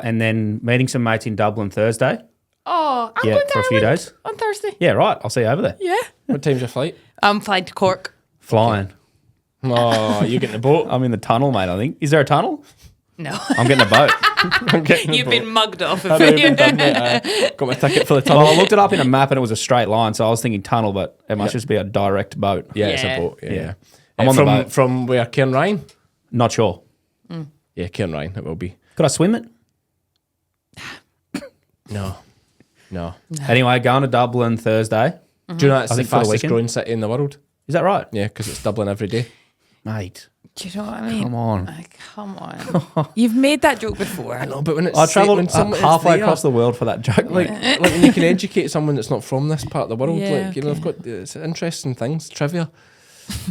And then meeting some mates in Dublin Thursday. Oh, I'm Yeah, going for a to few Ireland days. on Thursday. Yeah, right. I'll see you over there. Yeah. What time's your flight? I'm flying to Cork. Flying. Oh, you getting the boat? I'm in the tunnel, mate. I think. Is there a tunnel? No. I'm getting a boat. I'm getting the You've boat. been mugged off. I know you've been done, mate. Got my ticket for the tunnel. Well, I looked it up in a map and it was a straight line, so I was thinking tunnel, but it must just be a direct boat. Yeah, it's Yeah. a boat. Yeah. Yeah. I'm on the from, boat. From where? Cairnryan? Not sure. Yeah, Cairnryan it will be. Could I swim it? No. Anyway, going to Dublin Thursday. Do you know that's I the think for the fastest weekend. growing city in the world? Is that right? Yeah, because it's Dublin every day. Mate, Do you know what I mean? come on. Like, come on. You've made that joke before. I know, but when it's I travelled when someone is halfway there, across the world for that joke. like when you can educate someone that's not from this part of the world, Yeah, like they've got it's interesting things, trivia.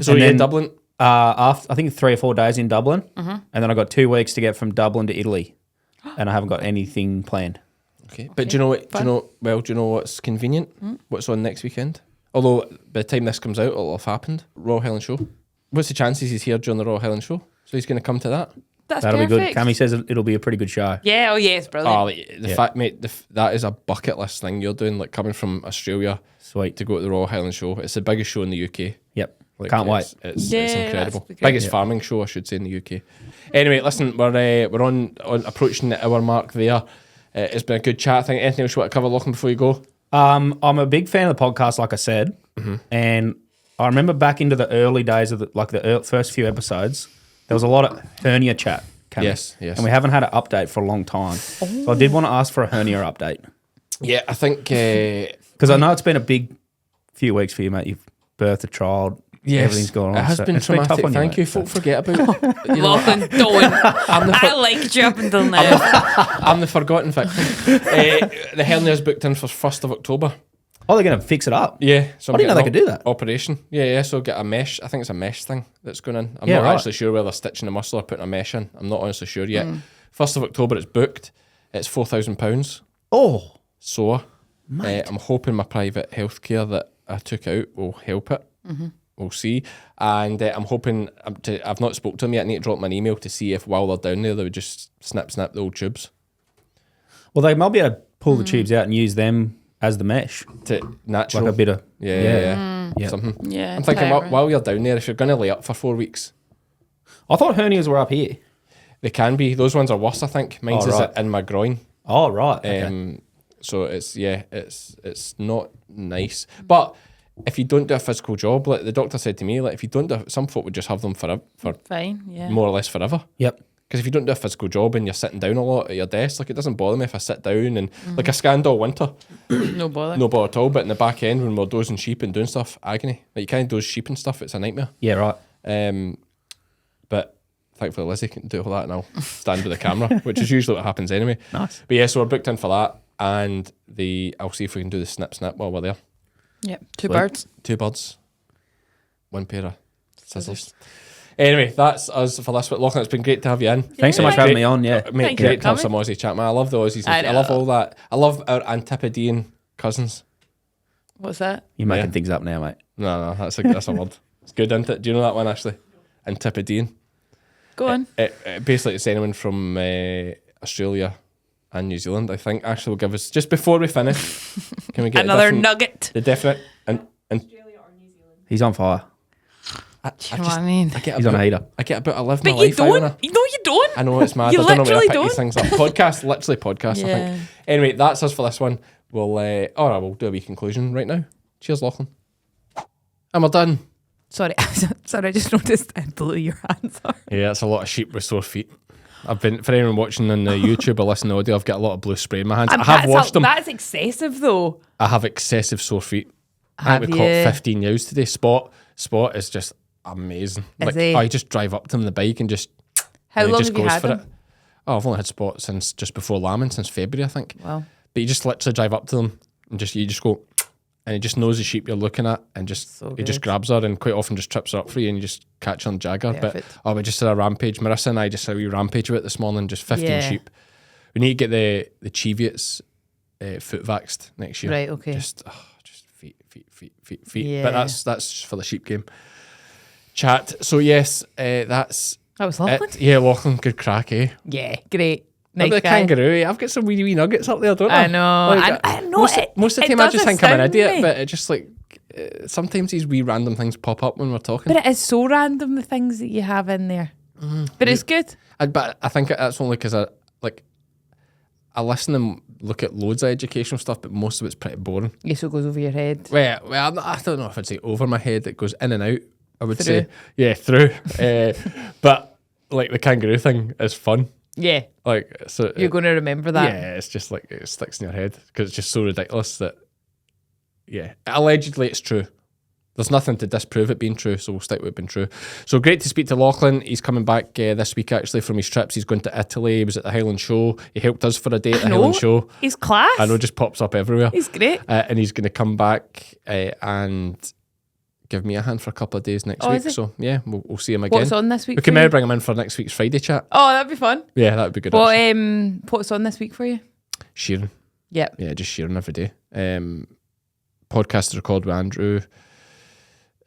So And you're in then- Dublin. After I think 3 or 4 days in Dublin, and then I got 2 weeks to get from Dublin to Italy, and I haven't got anything planned. Okay, but do you know what? Do you know what's convenient? What's on next weekend? Although by the time this comes out, it'll have happened. Royal Highland Show. What's the chances he's here during the Royal Highland Show? So he's going to come to that. That's That'll perfect. be good. Cammy says it'll be a pretty good show. Yeah, oh yeah, it's brilliant. Oh, the fact, mate, that is a bucket list thing you're doing. Like coming from Australia Sweet. to go to the Royal Highland Show. It's the biggest show in the UK. Yep. Like, Can't wait. It's Yeah, incredible. that's good. Biggest Yeah. farming show, I should say, in the UK. Anyway, listen, we're on approaching the hour mark there. It's been a good chat. I think anything else you want to cover, Lachlan, before you go? I'm a big fan of the podcast, like I said, and I remember back into the early days of the first few episodes, there was a lot of hernia chat. Cammy. Yes. And we haven't had an update for a long time. So I did want to ask for a hernia update. Yeah, I think... Because I know it's been a big few weeks for you, mate. You've birthed a child. Yes, everything's going on. it has so been it's tough traumatic. on Thank you. mate, Folk so. forget about Lachlan, don't. I liked you up until now. I'm the forgotten victim. The hernia is booked in for 1st of October. Oh, they're going to fix it up? Yeah. So I didn't know they could do that. Operation. Yeah. So get a mesh. I think it's a mesh thing that's going in. I'm Yeah, not right. actually sure whether they're stitching the muscle or putting a mesh in. I'm not honestly sure yet. 1st of October it's booked. It's £4,000. Oh. So I'm hoping my private healthcare that I took out will help it. We'll see. And I'm hoping I've not spoke to them yet. I need to drop them an email to see if while they're down there they would just snip the old tubes. Well, they might be able to pull the tubes out and use them as the mesh. To natural. Like a bit of... Yeah. Yeah. Something. Yeah, I'm thinking clever. while you're down there, if you're going to lay up for 4 weeks, I thought hernias were up here. they can be. Those ones are worse, I think. Mine's Oh, is right. in my groin. Oh, right. Okay. So it's not nice. But if you don't do a physical job, like the doctor said to me, like if you don't do, some folk would just have them for Fine, yeah. more or less forever. Yep. Because if you don't do a physical job and you're sitting down a lot at your desk, like it doesn't bother me if I sit down and like a scandal winter, No bother. no bother at all. But in the back end when we're dozing sheep and doing stuff, agony. Like you can't doze sheep and stuff, it's a nightmare. Yeah, right. But thankfully Lizzie can do all that and I'll stand with the camera, which is usually what happens anyway. Nice. But yeah, so we're booked in for that, and I'll see if we can do the snip while we're there. Yep, two Sweet. birds. 2 birds, 1 pair of scissors. Anyway, that's us for this week. Lachlan, it's been great to have you in. Thanks so much for having me on, yeah. Mate, Thank you great for to have coming. some Aussie chat, man. I love the Aussies. I I love know. all that. I love our Antipodean cousins. What's that? You're making Yeah. things up now, mate. No, that's a word. It's good, isn't it? Do you know that one, Ashley? Antipodean. Go on. It basically, it's anyone from Australia and New Zealand, I think. Ashley will give us, just before we finish, can we get Another nugget. the definite... And He's on fire. I Do you know what I mean? get He's on a heater. I get about I live But my you life, don't. Iona. No, you don't. I know it's mad. You I don't know where I literally pick these don't. things up. Podcast, literally podcast, I Yeah. think. Anyway, that's us for this one. We'll do a wee conclusion right now. Cheers, Lachlan. And we're done. Sorry, I just noticed I blew your answer. Yeah, it's a lot of sheep with sore feet. I've been, for anyone watching on the YouTube or listening to audio, I've got a lot of blue spray in my hands. I have washed them. That's excessive, though. I have excessive sore feet. I Have think we caught you? 15 ewes today. Spot is just amazing. Is he? I just drive up to him on the bike and just How and he long just have you goes had for them? it. Oh, I've only had Spot since just before lambing, since February, I think. Wow. But you just literally drive up to them and you just go, and he just knows the sheep you're looking at, and just So he just good. grabs her and quite often just trips her up for you, and you just catch her on jagger. Perfect. But we just had a rampage. Marissa and I just had a wee rampage with it this morning, just 15 Yeah. sheep. We need to get the Cheviots foot vaxxed next year. Right, okay. Just feet. Yeah. But that's for the sheep game. Chat. So yes, that's That was lovely. it. Yeah, Lachlan, good crack, eh? Yeah, great. Nice Nice the guy. kangaroo, eh? I've got some wee nuggets up there, don't I? I know. Like, I know. Most of the it time I does just think I'm an astound idiot, me. but it just like sometimes these wee random things pop up when we're talking. But it is so random, the things that you have in there. But it's good. But I think that's only because I listen and look at loads of educational stuff, but most of it's pretty boring. Yes, it goes over your head. Well, I don't know if I'd say over my head. It goes in and out. I would Through. say, yeah, through. But like the kangaroo thing is fun. Yeah, Like so, you're going to remember that. yeah, it's just like it sticks in your head because it's just so ridiculous that. Yeah, allegedly it's true. There's nothing to disprove it being true, so we'll stick with it being true. So great to speak to Lachlan. He's coming back this week actually from his trips. He's going to Italy. He was at the Highland Show. He helped us for a day at the Highland Show. He's class. I know, just pops up everywhere. He's great. And he's going to come back and give me a hand for a couple of days next Oh, week. is he? So yeah, we'll see him again. What's on this week? We can for you? maybe bring him in for next week's Friday chat. Oh, that'd be fun. Yeah, that would be good. What actually. what's on this week for you? Shearing. Yep. Yeah, just sharing every day. Podcast to record with Andrew.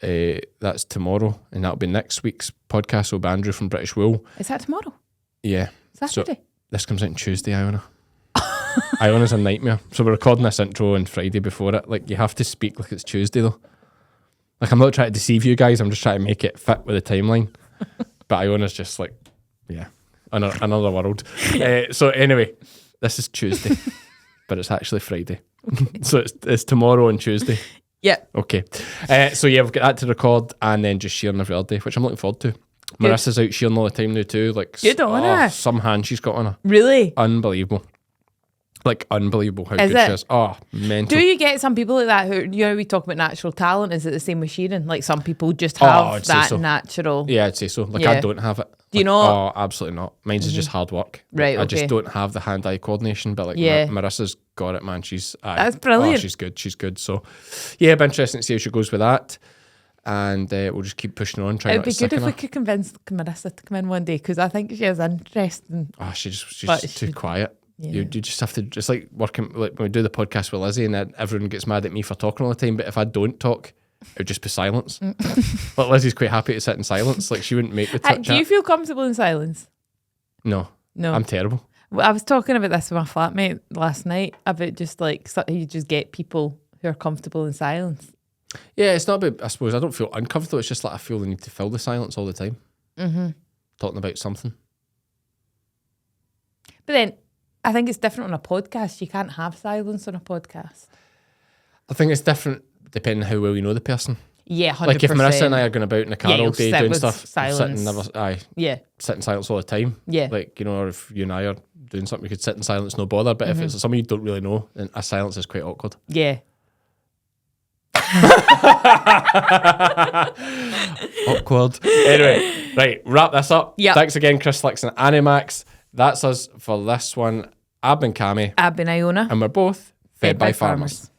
That's tomorrow, and that'll be next week's podcast. Will be Andrew from British Wool. Is that tomorrow? Yeah. Saturday? This comes out on Tuesday, Iona. Iona's a nightmare. So we're recording this intro on Friday before it. Like, you have to speak like it's Tuesday, though. Like, I'm not trying to deceive you guys. I'm just trying to make it fit with the timeline. But Iona's just like, yeah, another world. So anyway, this is Tuesday, but it's actually Friday. So it's tomorrow and Tuesday. Yep. Okay. So yeah, we've got that to record and then just sharing every other day, which I'm looking forward to. Marissa's out shearing all the time now too. Like, Good on her. some hand she's got on her. Really? Unbelievable. Like, unbelievable how Is good it? she is. Oh, mental. Do you get some people like that who, we talk about natural talent? Is it the same with shearing? Like some people just have I'd say that so. natural. Yeah, I'd say so. Like, Yeah. I don't have it. Do you Like, not? Oh, absolutely not. Mine's is just hard work. Right, I just okay. don't have the hand-eye coordination, but like Yeah. Marissa's got it, man. She's That's brilliant. Oh, she's good. She's good. So, yeah, it'll be interesting to see how she goes with that. And we'll just keep pushing on. Trying It'd be good if we could convince Marissa to come in one day because I think she has interesting. Oh, she's But just too quiet. Yeah. You just have to, just like working, like when we do the podcast with Lizzie and then everyone gets mad at me for talking all the time, but if I don't talk, it would just be silence. But Lizzie's quite happy to sit in silence. Like, she wouldn't make the chat. Do you feel comfortable in silence? No. No. I'm terrible. Well, I was talking about this with my flatmate last night about just like you just get people who are comfortable in silence. Yeah, it's not about, I suppose, I don't feel uncomfortable. It's just like I feel the need to fill the silence all the time. Talking about something. But then I think it's different on a podcast. You can't have silence on a podcast. I think it's different depending how well you know the person. Yeah, 100%. Like if Marissa and I are going about in the car Yeah, all you'll day sit doing with stuff, silence. Yeah. sit in silence all the time. Yeah. Like, you know, or if you and I are doing something, we could sit in silence, no bother. But if it's someone you don't really know, then a silence is quite awkward. Yeah. Awkward. Anyway, right, wrap this up. Yep. Thanks again, Crystalyx and Animax. That's us for this one. I've been Cammy, I've been Iona. and we're both fed by farmers.